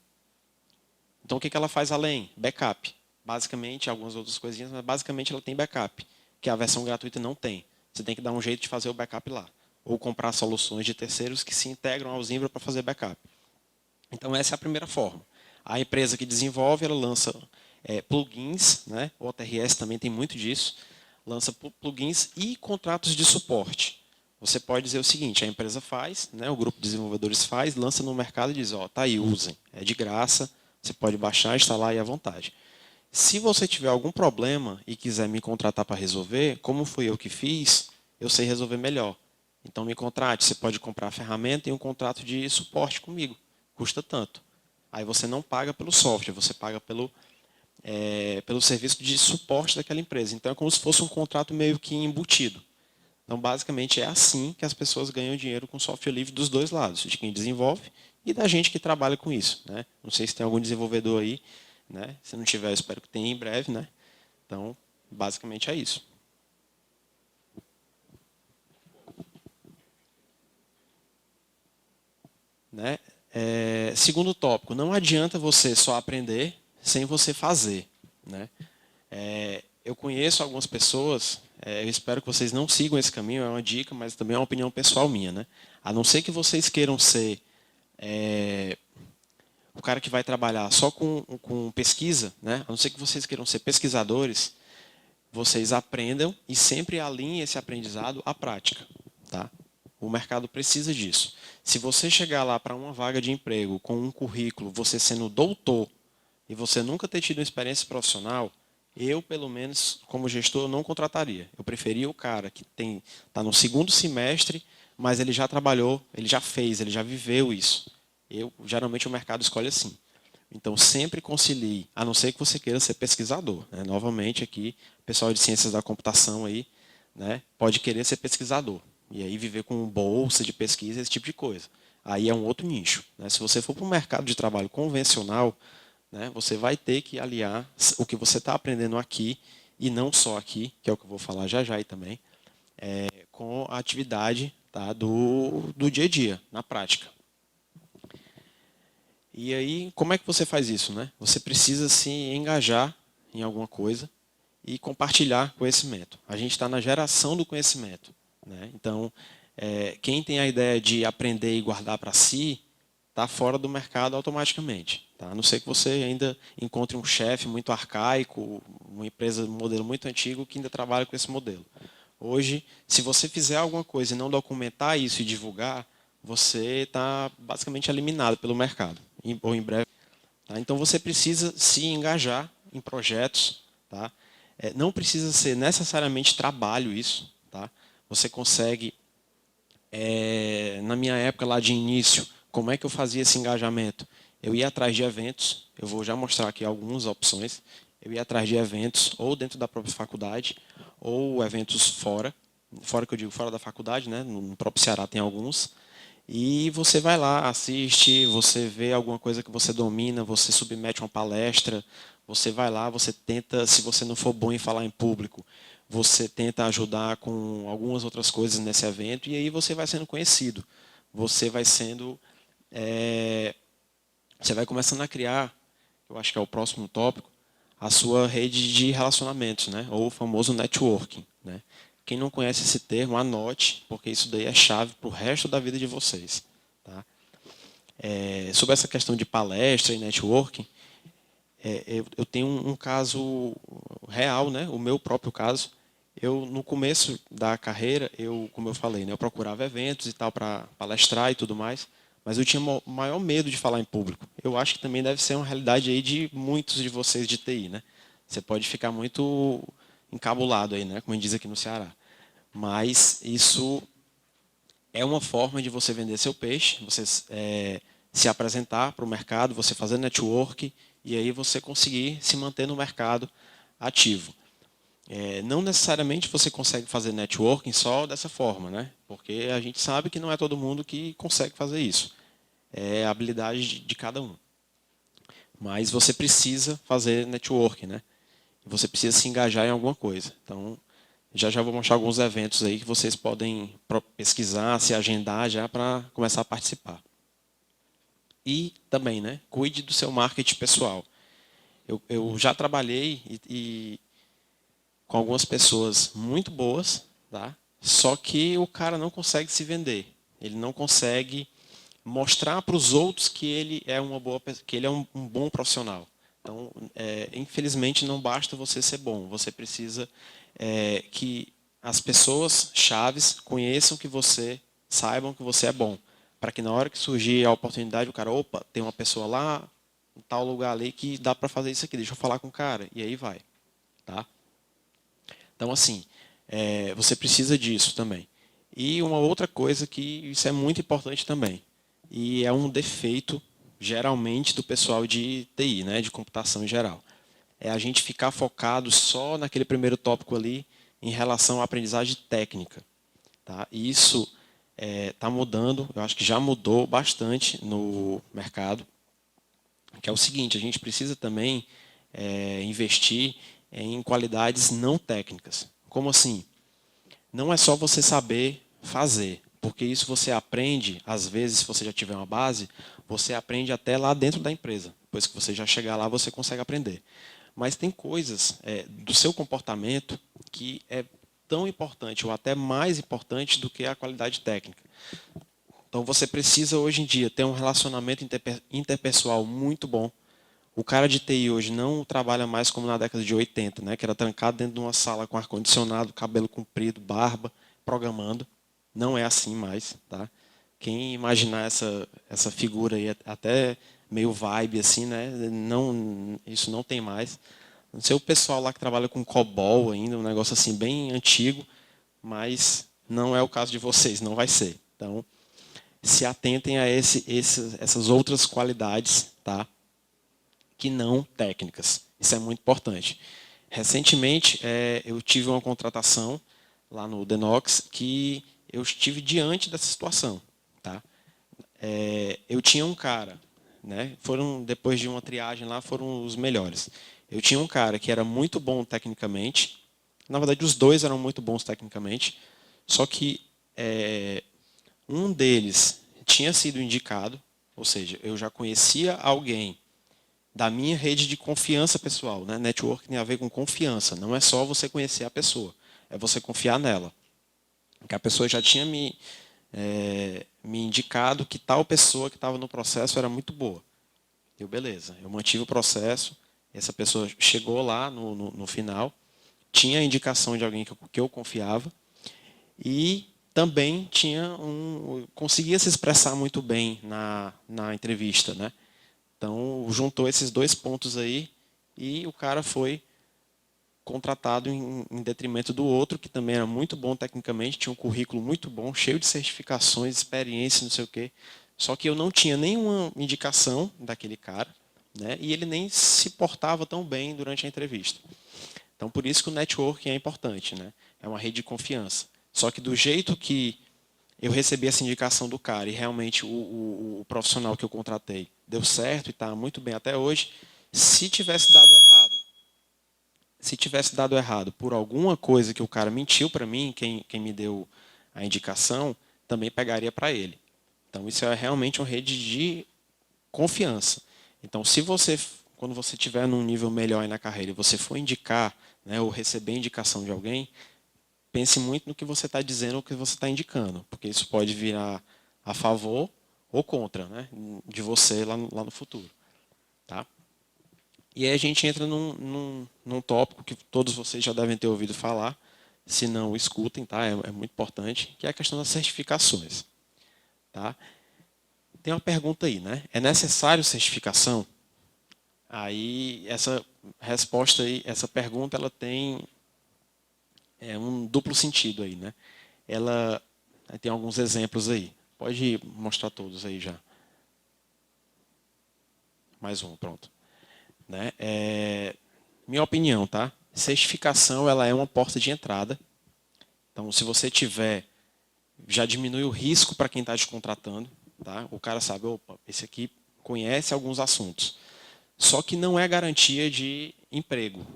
Então, o que ela faz além? Backup. Basicamente, algumas outras coisinhas, mas basicamente ela tem backup, que a versão gratuita não tem. Você tem que dar um jeito de fazer o backup lá. Ou comprar soluções de terceiros que se integram ao Zimbra para fazer backup. Então, essa é a primeira forma. A empresa que desenvolve, ela lança plugins, né? O OTRS também tem muito disso. Lança plugins e contratos de suporte. Você pode dizer o seguinte, a empresa faz, né, o grupo de desenvolvedores faz, lança no mercado e diz, tá aí, usem. É de graça, você pode baixar, instalar aí à vontade. Se você tiver algum problema e quiser me contratar para resolver, como fui eu que fiz, eu sei resolver melhor. Então me contrate, você pode comprar a ferramenta e um contrato de suporte comigo. Custa tanto. Aí você não paga pelo software, você paga pelo serviço de suporte daquela empresa. Então é como se fosse um contrato meio que embutido. Então, basicamente, é assim que as pessoas ganham dinheiro com software livre dos 2 lados, de quem desenvolve e da gente que trabalha com isso, né? Não sei se tem algum desenvolvedor aí, né? Se não tiver, eu espero que tenha em breve, né? Então, basicamente é isso. Né? Segundo tópico, não adianta você só aprender sem você fazer. Né? Eu conheço algumas pessoas, eu espero que vocês não sigam esse caminho, é uma dica, mas também é uma opinião pessoal minha. Né? A não ser que vocês queiram ser o cara que vai trabalhar só com pesquisa, né? A não ser que vocês queiram ser pesquisadores, vocês aprendam e sempre alinhem esse aprendizado à prática. Tá? O mercado precisa disso. Se você chegar lá para uma vaga de emprego com um currículo, você sendo doutor, e você nunca ter tido uma experiência profissional, eu, pelo menos, como gestor, não contrataria. Eu preferia o cara que está no segundo semestre, mas ele já trabalhou, ele já fez, ele já viveu isso. Geralmente o mercado escolhe assim. Então, sempre concilie, a não ser que você queira ser pesquisador. Né? Novamente, aqui, o pessoal de ciências da computação aí, né, pode querer ser pesquisador. E aí viver com bolsa de pesquisa, esse tipo de coisa. Aí é um outro nicho. Né? Se você for para um mercado de trabalho convencional, né, você vai ter que aliar o que você está aprendendo aqui, e não só aqui, que é o que eu vou falar já já aí também, com a atividade, tá, do dia a dia, na prática. E aí, como é que você faz isso? Né? Você precisa se engajar em alguma coisa e compartilhar conhecimento. A gente está na geração do conhecimento. Né? Então, quem tem a ideia de aprender e guardar para si, está fora do mercado automaticamente. Tá? A não ser que você ainda encontre um chefe muito arcaico, uma empresa de um modelo muito antigo que ainda trabalha com esse modelo. Hoje, se você fizer alguma coisa e não documentar isso e divulgar, você está basicamente eliminado pelo mercado, ou em breve. Tá? Então, você precisa se engajar em projetos. Tá? Não precisa ser necessariamente trabalho isso. Tá? Você consegue, na minha época lá de início, como é que eu fazia esse engajamento? Eu ia atrás de eventos, eu vou já mostrar aqui algumas opções. Eu ia atrás de eventos, ou dentro da própria faculdade, ou eventos fora que eu digo fora da faculdade, né? No próprio Ceará tem alguns. E você vai lá, assiste, você vê alguma coisa que você domina, você submete uma palestra, você vai lá, você tenta, se você não for bom em falar em público, você tenta ajudar com algumas outras coisas nesse evento, e aí você vai sendo conhecido. Você vai sendo... você vai começando a criar, eu acho que é o próximo tópico, a sua rede de relacionamentos, né? Ou o famoso networking. Né? Quem não conhece esse termo, anote, porque isso daí é chave para o resto da vida de vocês. Tá? Sobre essa questão de palestra e networking, eu tenho um caso real, né? O meu próprio caso. No começo da carreira, como eu falei, né? Eu procurava eventos e tal para palestrar e tudo mais, mas eu tinha o maior medo de falar em público. Eu acho que também deve ser uma realidade aí de muitos de vocês de TI. Né? Você pode ficar muito encabulado aí, né? Como a gente diz aqui no Ceará. Mas isso é uma forma de você vender seu peixe, você se apresentar para o mercado, você fazer network, e aí você conseguir se manter no mercado ativo. Não necessariamente você consegue fazer networking só dessa forma, né? Porque a gente sabe que não é todo mundo que consegue fazer isso. É a habilidade de cada um. Mas você precisa fazer networking, né? Você precisa se engajar em alguma coisa. Então, já vou mostrar alguns eventos aí que vocês podem pesquisar, se agendar já para começar a participar. E também, né? Cuide do seu marketing pessoal. Eu já trabalhei com algumas pessoas muito boas, tá? Só que o cara não consegue se vender. Ele não consegue mostrar para os outros que ele é um bom profissional. Então, infelizmente, não basta você ser bom. Você precisa que as pessoas chaves conheçam que você, saibam que você é bom. Para que na hora que surgir a oportunidade, o cara, opa, tem uma pessoa lá, em tal lugar ali que dá para fazer isso aqui, deixa eu falar com o cara. E aí vai. Tá? Então, assim, você precisa disso também. E uma outra coisa que isso é muito importante também, e é um defeito, geralmente, do pessoal de TI, né, de computação em geral, é a gente ficar focado só naquele primeiro tópico ali em relação à aprendizagem técnica. Tá? E isso está mudando, eu acho que já mudou bastante no mercado, que é o seguinte: a gente precisa também investir em qualidades não técnicas. Como assim? Não é só você saber fazer, porque isso você aprende, às vezes, se você já tiver uma base, você aprende até lá dentro da empresa. Depois que você já chegar lá, você consegue aprender. Mas tem coisas do seu comportamento que é tão importante ou até mais importante do que a qualidade técnica. Então você precisa hoje em dia ter um relacionamento interpessoal muito bom. O cara de TI hoje não trabalha mais como na década de 80, né, que era trancado dentro de uma sala com ar-condicionado, cabelo comprido, barba, programando. Não é assim mais. Tá? Quem imaginar essa figura aí, até meio vibe assim, né, isso não tem mais. Não sei o pessoal lá que trabalha com COBOL ainda, um negócio assim bem antigo, mas não é o caso de vocês, não vai ser. Então, se atentem a essas outras qualidades, tá? Que não técnicas. Isso é muito importante. Recentemente, eu tive uma contratação lá no Denox que eu estive diante dessa situação. Tá? Eu tinha um cara, né? Depois de uma triagem lá, foram os melhores. Eu tinha um cara que era muito bom tecnicamente. Na verdade, os dois eram muito bons tecnicamente. Só que um deles tinha sido indicado, ou seja, eu já conhecia alguém da minha rede de confiança pessoal. Né? Network tem a ver com confiança. Não é só você conhecer a pessoa, é você confiar nela. Porque a pessoa já tinha me indicado que tal pessoa que estava no processo era muito boa. Beleza, eu mantive o processo. Essa pessoa chegou lá no final, tinha a indicação de alguém que eu confiava e também conseguia se expressar muito bem na entrevista. Né? Então, juntou esses dois pontos aí e o cara foi contratado em detrimento do outro, que também era muito bom tecnicamente, tinha um currículo muito bom, cheio de certificações, experiência, não sei o quê. Só que eu não tinha nenhuma indicação daquele cara, né? E ele nem se portava tão bem durante a entrevista. Então, por isso que o networking é importante. Né? É uma rede de confiança. Só que do jeito que eu recebi essa indicação do cara e realmente o profissional que eu contratei deu certo e está muito bem até hoje, se tivesse dado errado por alguma coisa que o cara mentiu para mim, quem me deu a indicação, também pegaria para ele. Então, isso é realmente uma rede de confiança. Então, quando você estiver num nível melhor aí na carreira e você for indicar, né, ou receber indicação de alguém, pense muito no que você está dizendo ou o que você está indicando, porque isso pode virar a favor ou contra, né, de você lá no futuro. Tá? E aí a gente entra num tópico que todos vocês já devem ter ouvido falar, se não, escutem, tá? É muito importante, que é a questão das certificações. Tá? Tem uma pergunta aí, né? É necessário certificação? Aí essa resposta aí, essa pergunta, ela tem um duplo sentido aí, né? Ela tem alguns exemplos aí. Pode mostrar todos aí já. Mais um, pronto. Né? Minha opinião, tá? Certificação, ela é uma porta de entrada. Então, se você tiver, já diminui o risco para quem está te contratando. Tá? O cara sabe, opa, esse aqui conhece alguns assuntos. Só que não é garantia de emprego.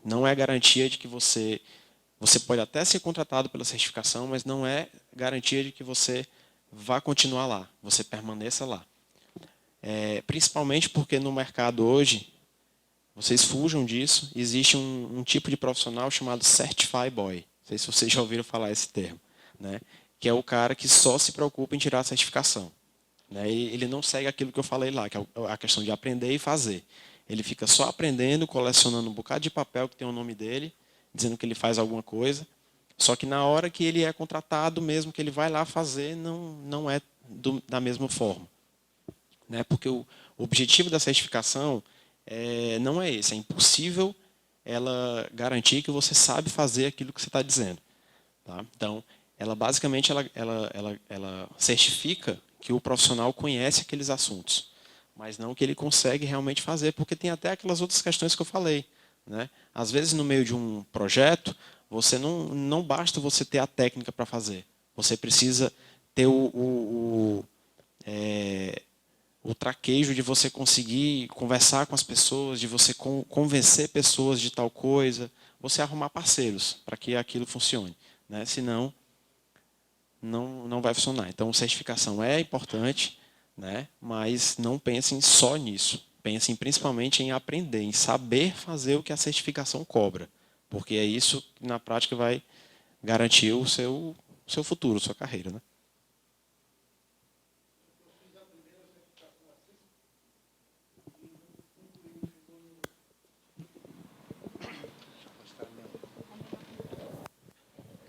Não é garantia de que você pode até ser contratado pela certificação, mas não é garantia de que você vá continuar lá, você permaneça lá. Principalmente porque no mercado hoje, vocês fujam disso, existe um tipo de profissional chamado Certify Boy. Não sei se vocês já ouviram falar esse termo. Né? Que é o cara que só se preocupa em tirar a certificação. Né? E ele não segue aquilo que eu falei lá, que é a questão de aprender e fazer. Ele fica só aprendendo, colecionando um bocado de papel que tem o nome dele, dizendo que ele faz alguma coisa. Só que na hora que ele é contratado, mesmo que ele vai lá fazer, não é da mesma forma. Né? Porque o objetivo da certificação não é esse. É impossível ela garantir que você sabe fazer aquilo que você está dizendo. Tá? Então, ela basicamente ela certifica que o profissional conhece aqueles assuntos, mas não que ele consegue realmente fazer, porque tem até aquelas outras questões que eu falei. Né? Às vezes, no meio de um projeto, você não basta você ter a técnica para fazer. Você precisa ter o traquejo de você conseguir conversar com as pessoas, de você convencer pessoas de tal coisa, você arrumar parceiros para que aquilo funcione, né? Senão, não vai funcionar. Então, certificação é importante, né? Mas não pensem só nisso. Pensem principalmente em aprender, em saber fazer o que a certificação cobra, porque é isso que, na prática, vai garantir o seu futuro, sua carreira, né?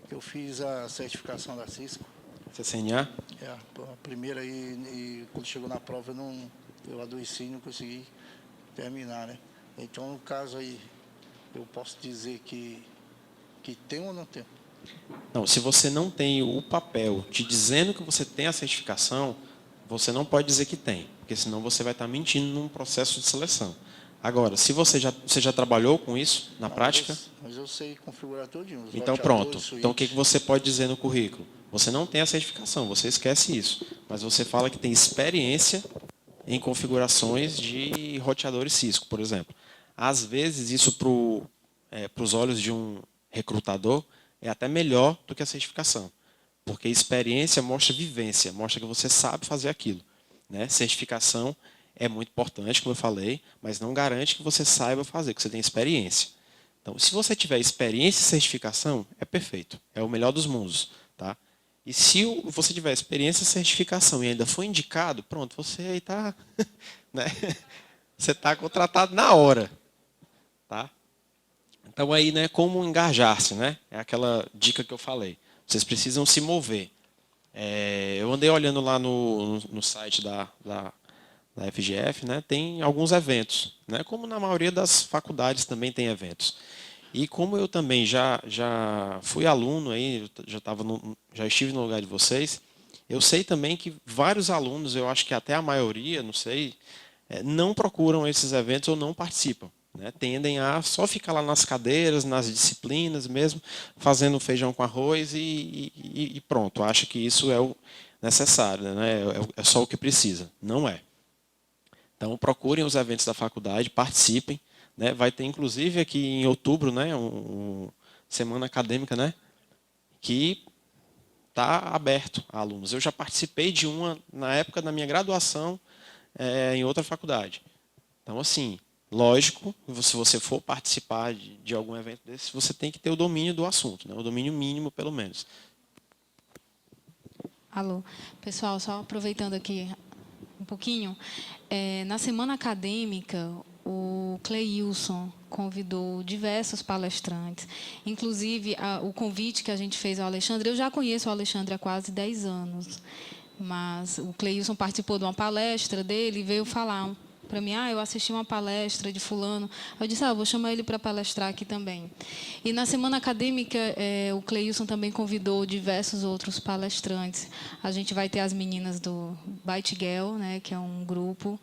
Eu fiz a certificação da Cisco. CCNA? A primeira e quando chegou na prova eu adoeci e não consegui terminar, né? Então, no caso aí, eu posso dizer que tem ou não tem? Não, se você não tem o papel te dizendo que você tem a certificação, você não pode dizer que tem, porque senão você vai estar mentindo num processo de seleção. Agora, se você já trabalhou com isso na prática? Mas eu sei configurar tudinho. Então pronto. Então o que você pode dizer no currículo? Você não tem a certificação, você esquece isso. Mas você fala que tem experiência em configurações de roteadores Cisco, por exemplo. Às vezes, isso para os olhos de um recrutador é até melhor do que a certificação. Porque experiência mostra vivência, mostra que você sabe fazer aquilo, né? Certificação é muito importante, como eu falei, mas não garante que você saiba fazer, que você tenha experiência. Então, se você tiver experiência e certificação, é perfeito. É o melhor dos mundos, tá? E se você tiver experiência e certificação e ainda for indicado, pronto, você aí está, né? Você está contratado na hora, tá? Então, aí, né, como engajar-se, né? É aquela dica que eu falei. Vocês precisam se mover. Eu andei olhando lá no site da FGF, né, tem alguns eventos, né, como na maioria das faculdades também tem eventos. E como eu também já fui aluno, aí, já estive no lugar de vocês, eu sei também que vários alunos, eu acho que até a maioria, não sei, não procuram esses eventos ou não participam, né, tendem a só ficar lá nas cadeiras, nas disciplinas mesmo, fazendo feijão com arroz e pronto, acha que isso é o necessário, né, é só o que precisa. Não é. Então, procurem os eventos da faculdade, participem, né? Vai ter, inclusive, aqui em outubro, né, semana acadêmica, né, que está aberto a alunos. Eu já participei de uma na época da minha graduação em outra faculdade. Então, assim, lógico, se você for participar de algum evento desse, você tem que ter o domínio do assunto, né, o domínio mínimo, pelo menos. Alô, pessoal, só aproveitando aqui um pouquinho, na semana acadêmica, o Cleilson convidou diversos palestrantes, inclusive o convite que a gente fez ao Alexandre. Eu já conheço o Alexandre há quase 10 anos, mas o Cleilson participou de uma palestra dele e veio falar para mim, eu assisti uma palestra de fulano. Eu disse, vou chamar ele para palestrar aqui também. E na semana acadêmica, o Cleilson também convidou diversos outros palestrantes. A gente vai ter as meninas do Byte Girl, né, que é um grupo.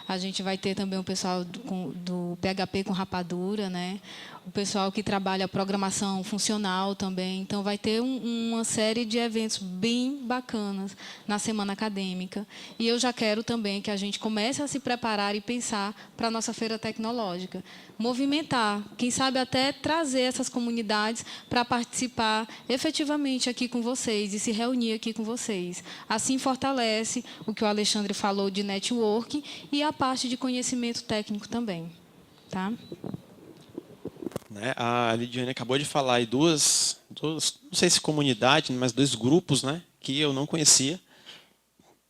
A gente vai ter também o pessoal do PHP com rapadura, né? O pessoal que trabalha programação funcional também. Então, vai ter uma série de eventos bem bacanas na semana acadêmica. E eu já quero também que a gente comece a se preparar e pensar para a nossa feira tecnológica. Movimentar, quem sabe até trazer essas comunidades para participar efetivamente aqui com vocês e se reunir aqui com vocês. Assim, fortalece o que o Alexandre falou de networking e a parte de conhecimento técnico também. Tá? Né, a Lidiane acabou de falar aí duas, não sei se comunidade, mas 2 grupos, né, que eu não conhecia.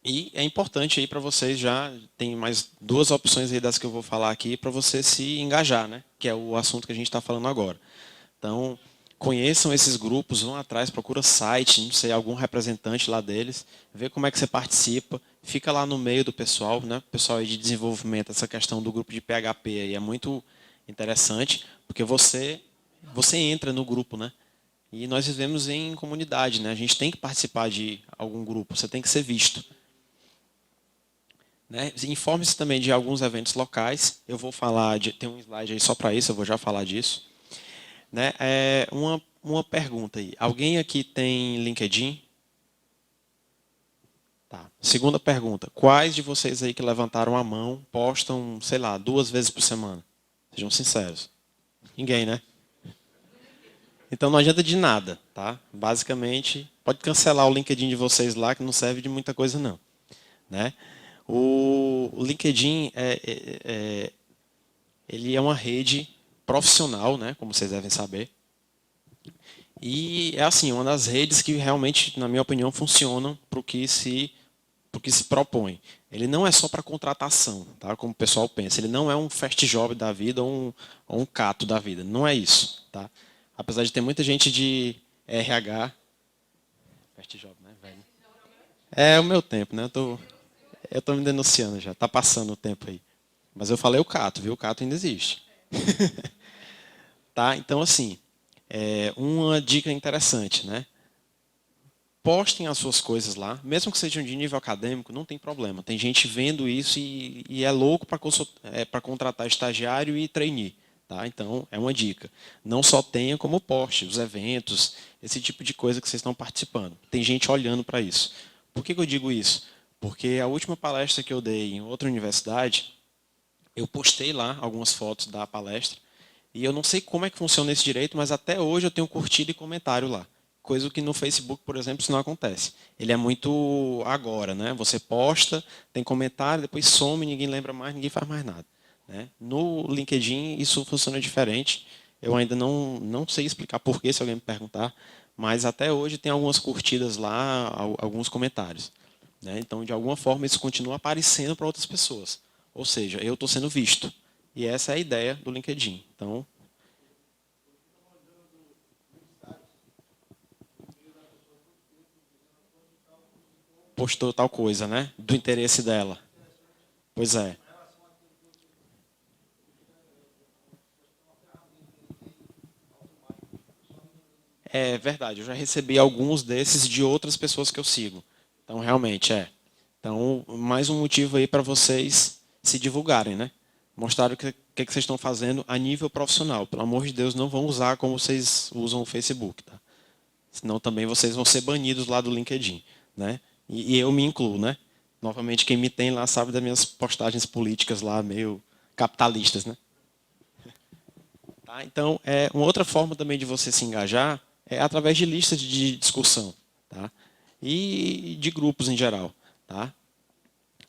E é importante aí para vocês já, tem mais 2 opções aí das que eu vou falar aqui para você se engajar, né, que é o assunto que a gente está falando agora. Então, conheçam esses grupos, vão atrás, procura site, não sei, algum representante lá deles, vê como é que você participa, fica lá no meio do pessoal, né, pessoal aí de desenvolvimento, essa questão do grupo de PHP aí é muito interessante, porque você entra no grupo, né? E nós vivemos em comunidade, né? A gente tem que participar de algum grupo, você tem que ser visto. Né? Informe-se também de alguns eventos locais. Eu vou falar, tem um slide aí só para isso, eu vou já falar disso. Né? Uma pergunta aí. Alguém aqui tem LinkedIn? Segunda pergunta, quais de vocês aí que levantaram a mão postam, sei lá, 2 vezes por semana? Sejam sinceros. Ninguém, né? Então não adianta de nada, tá? Basicamente, pode cancelar o LinkedIn de vocês lá, que não serve de muita coisa não, né? O LinkedIn ele é uma rede profissional, né? Como vocês devem saber. E é assim, uma das redes que realmente, na minha opinião, funcionam para o que se propõe. Ele não é só para contratação, tá? Como o pessoal pensa. Ele não é um fast job da vida ou um cato da vida. Não é isso, tá? Apesar de ter muita gente de RH. Fast job, né, velho? É o meu tempo, né? Eu tô me denunciando já. Tá passando o tempo aí. Mas eu falei o cato, viu? O cato ainda existe. Tá? Então, assim, uma dica interessante, né? Postem as suas coisas lá, mesmo que sejam de nível acadêmico, não tem problema. Tem gente vendo isso e é louco para contratar estagiário e trainee. Tá? Então, é uma dica. Não só tenha, como poste os eventos, esse tipo de coisa que vocês estão participando. Tem gente olhando para isso. Por que eu digo isso? Porque a última palestra que eu dei em outra universidade, eu postei lá algumas fotos da palestra, e eu não sei como é que funciona esse direito, mas até hoje eu tenho curtida e comentário lá. Coisa que no Facebook, por exemplo, isso não acontece. Ele é muito agora, né? Você posta, tem comentário, depois some, ninguém lembra mais, ninguém faz mais nada. Né? No LinkedIn isso funciona diferente. Eu ainda não sei explicar por quê, se alguém me perguntar, mas até hoje tem algumas curtidas lá, alguns comentários. Né? Então, de alguma forma, isso continua aparecendo para outras pessoas. Ou seja, eu estou sendo visto. E essa é a ideia do LinkedIn. Então, postou tal coisa, né? Do interesse dela. Pois é. É verdade, eu já recebi alguns desses de outras pessoas que eu sigo. Então, realmente, é. Então, mais um motivo aí para vocês se divulgarem, né? Mostrar o que vocês estão fazendo a nível profissional. Pelo amor de Deus, não vão usar como vocês usam o Facebook, tá? Senão também vocês vão ser banidos lá do LinkedIn, né? E eu me incluo, né? Novamente, quem me tem lá sabe das minhas postagens políticas lá, meio capitalistas, né? Tá? Então, uma outra forma também de você se engajar é através de listas de discussão, tá? E de grupos em geral. Tá?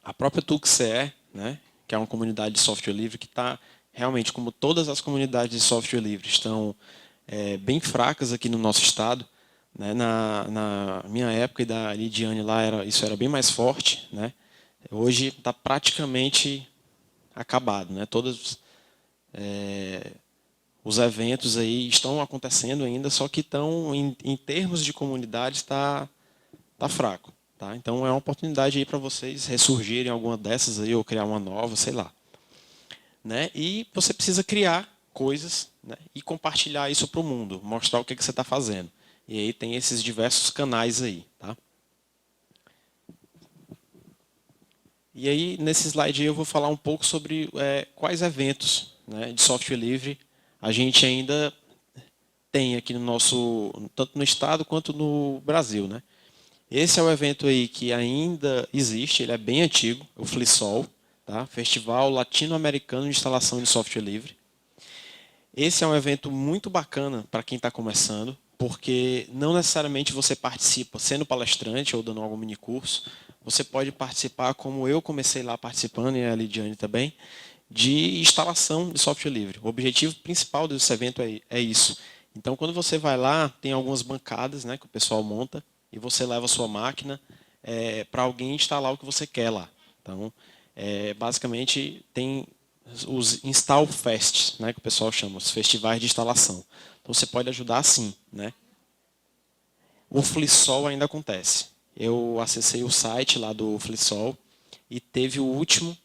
A própria Tuxer, né, que é uma comunidade de software livre que está realmente, como todas as comunidades de software livre, estão bem fracas aqui no nosso estado. Né? Na minha época e da Lidiane lá, isso era bem mais forte. Né? Hoje está praticamente acabado. Né? Todos os eventos aí estão acontecendo ainda, só que estão, em termos de comunidade, está fraco. Tá? Então, é uma oportunidade aí para vocês ressurgirem alguma dessas aí, ou criar uma nova, sei lá. Né? E você precisa criar coisas, né, e compartilhar isso para o mundo, mostrar o que você está fazendo. E aí tem esses diversos canais aí. Tá? E aí, nesse slide aí, eu vou falar um pouco sobre quais eventos, né, de software livre a gente ainda tem aqui no nosso, tanto no estado quanto no Brasil. Né? Esse é o evento aí que ainda existe, ele é bem antigo, o FLISOL, tá? Festival Latino-Americano de Instalação de Software Livre. Esse é um evento muito bacana para quem está começando, porque não necessariamente você participa sendo palestrante ou dando algum minicurso, você pode participar, como eu comecei lá participando, e a Lidiane também, de instalação de software livre. O objetivo principal desse evento é isso. Então, quando você vai lá, tem algumas bancadas, né, que o pessoal monta, e você leva a sua máquina para alguém instalar o que você quer lá. Então, basicamente, tem os Install Fests, né, que o pessoal chama, os festivais de instalação. Então, você pode ajudar sim. Né? O FLISOL ainda acontece. Eu acessei o site lá do FLISOL e teve o último,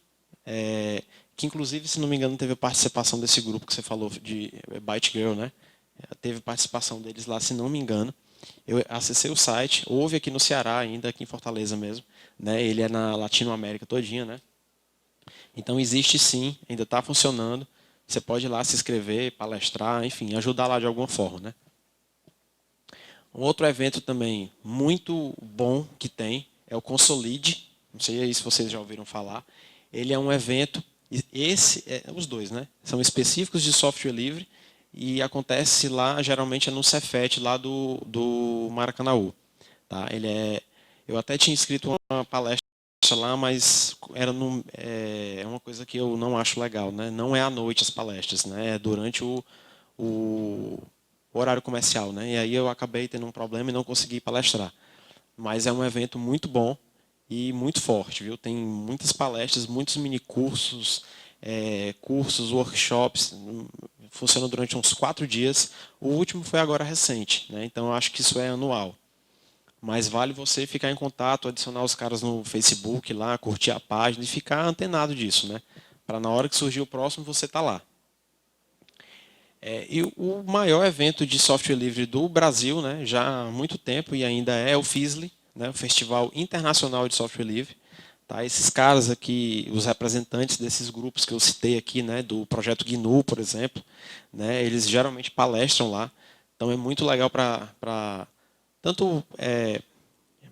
que inclusive, se não me engano, teve a participação desse grupo que você falou, de Byte Girl, né? Teve participação deles lá, se não me engano. Eu acessei o site, houve aqui no Ceará ainda, aqui em Fortaleza mesmo. Né? Ele é na Latinoamérica todinha. Né? Então, existe sim, ainda está funcionando. Você pode ir lá se inscrever, palestrar, enfim, ajudar lá de alguma forma. Né? Um outro evento também muito bom que tem é o Consolide, não sei aí se vocês já ouviram falar. Ele é um evento, os dois, né? São específicos de software livre e acontece lá, geralmente é no Cefet, lá do Maracanaú. Tá? Eu até tinha escrito uma palestra lá, mas é uma coisa que eu não acho legal, né? Não é à noite as palestras, né? É durante o horário comercial, né? E aí eu acabei tendo um problema e não consegui palestrar. Mas é um evento muito bom e muito forte, viu? Tem muitas palestras, muitos mini cursos, cursos, workshops, funcionam durante uns 4 dias. O último foi agora recente, né? Então eu acho que isso é anual. Mas vale você ficar em contato, adicionar os caras no Facebook lá, curtir a página e ficar antenado disso, né? Para na hora que surgir o próximo, você tá lá. E o maior evento de software livre do Brasil, né, já há muito tempo, e ainda é o FISLI, né, o Festival Internacional de Software Livre. Tá? Esses caras aqui, os representantes desses grupos que eu citei aqui, né, do projeto GNU, por exemplo, né, eles geralmente palestram lá. Então é muito legal tanto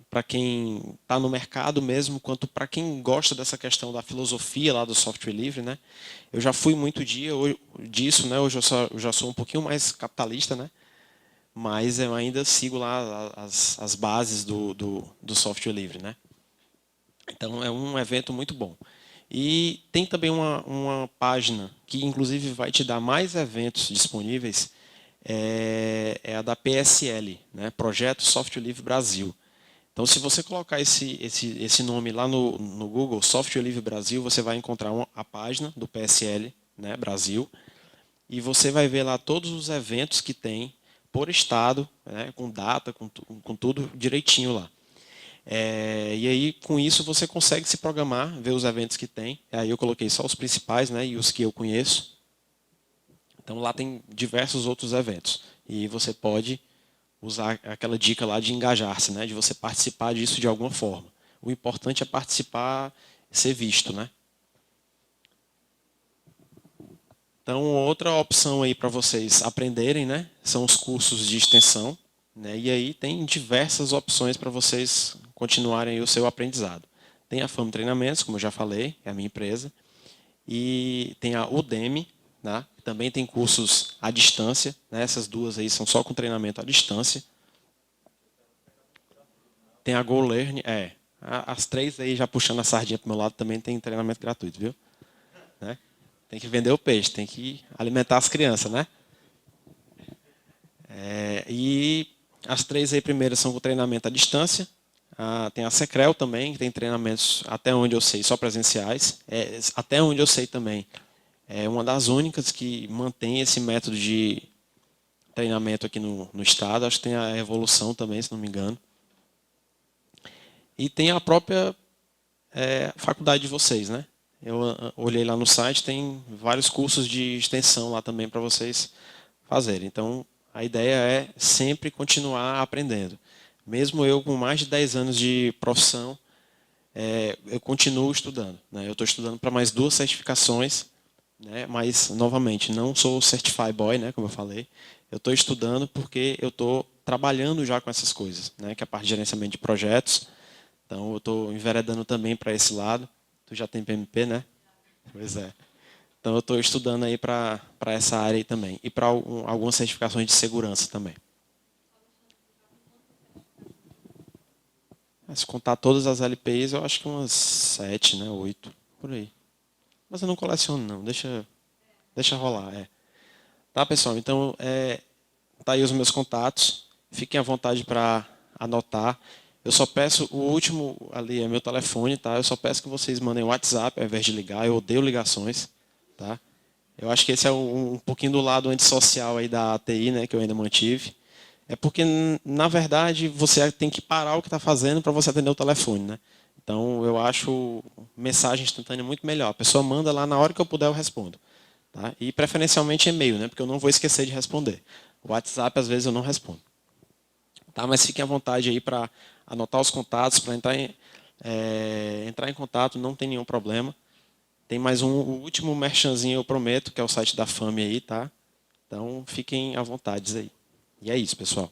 para quem está no mercado mesmo, quanto para quem gosta dessa questão da filosofia lá do software livre, né? Eu já fui muito disso, né? Hoje eu já sou um pouquinho mais capitalista, né? Mas eu ainda sigo lá as bases do software livre, né? Então é um evento muito bom. E tem também uma página que inclusive vai te dar mais eventos disponíveis, é a da PSL, né? Projeto Software Livre Brasil. Então, se você colocar esse nome lá no Google, Software Livre Brasil, você vai encontrar a página do PSL, né, Brasil, e você vai ver lá todos os eventos que tem por estado, né, com data, com tudo direitinho lá. E aí, com isso, você consegue se programar, ver os eventos que tem. Aí eu coloquei só os principais, né, e os que eu conheço. Então, lá tem diversos outros eventos. E você pode usar aquela dica lá de engajar-se, né? De você participar disso de alguma forma. O importante é participar, ser visto, né? Então, outra opção aí para vocês aprenderem, né? São os cursos de extensão, né? E aí tem diversas opções para vocês continuarem aí o seu aprendizado. Tem a FAM Treinamentos, como eu já falei, é a minha empresa. E tem a Udemy, né? Também tem cursos à distância, né? Essas duas aí são só com treinamento à distância. Tem a GoLearn, as 3 aí já puxando a sardinha para o meu lado também tem treinamento gratuito, viu? Né? Tem que vender o peixe, tem que alimentar as crianças, né? E as 3 aí primeiras são com treinamento à distância. Tem a Secrel também, que tem treinamentos, até onde eu sei, só presenciais. Até onde eu sei também, é uma das únicas que mantém esse método de treinamento aqui no estado. Acho que tem a Evolução também, se não me engano. E tem a própria faculdade de vocês, né? Eu olhei lá no site, tem vários cursos de extensão lá também para vocês fazerem. Então, a ideia é sempre continuar aprendendo. Mesmo eu com mais de 10 anos de profissão, eu continuo estudando, né? Eu estou estudando para mais 2 certificações, né? Mas, novamente, não sou Certify Boy, né? Como eu falei. Eu estou estudando porque eu estou trabalhando já com essas coisas, né? Que é a parte de gerenciamento de projetos. Então, eu estou enveredando também para esse lado. Tu já tem PMP, né? Pois é. Então, eu estou estudando aí para essa área aí também. E para algumas certificações de segurança também. Se contar todas as LPIs, eu acho que umas 7, né? 8, por aí. Mas eu não coleciono, não. Deixa rolar, Tá, pessoal? Então, tá aí os meus contatos. Fiquem à vontade para anotar. Eu só peço, o último ali é meu telefone, tá? Eu só peço que vocês mandem o WhatsApp ao invés de ligar. Eu odeio ligações, tá? Eu acho que esse é um pouquinho do lado antissocial aí da ATI, né? Que eu ainda mantive. É porque, na verdade, você tem que parar o que está fazendo para você atender o telefone, né? Então, eu acho mensagem instantânea muito melhor. A pessoa manda lá, na hora que eu puder, eu respondo. Tá? E, preferencialmente, e-mail, né? Porque eu não vou esquecer de responder. O WhatsApp, às vezes, eu não respondo. Tá? Mas fiquem à vontade aí para anotar os contatos, para entrar em contato, não tem nenhum problema. Tem mais o último merchanzinho, eu prometo, que é o site da FAME aí, tá? Então, fiquem à vontade aí. E é isso, pessoal.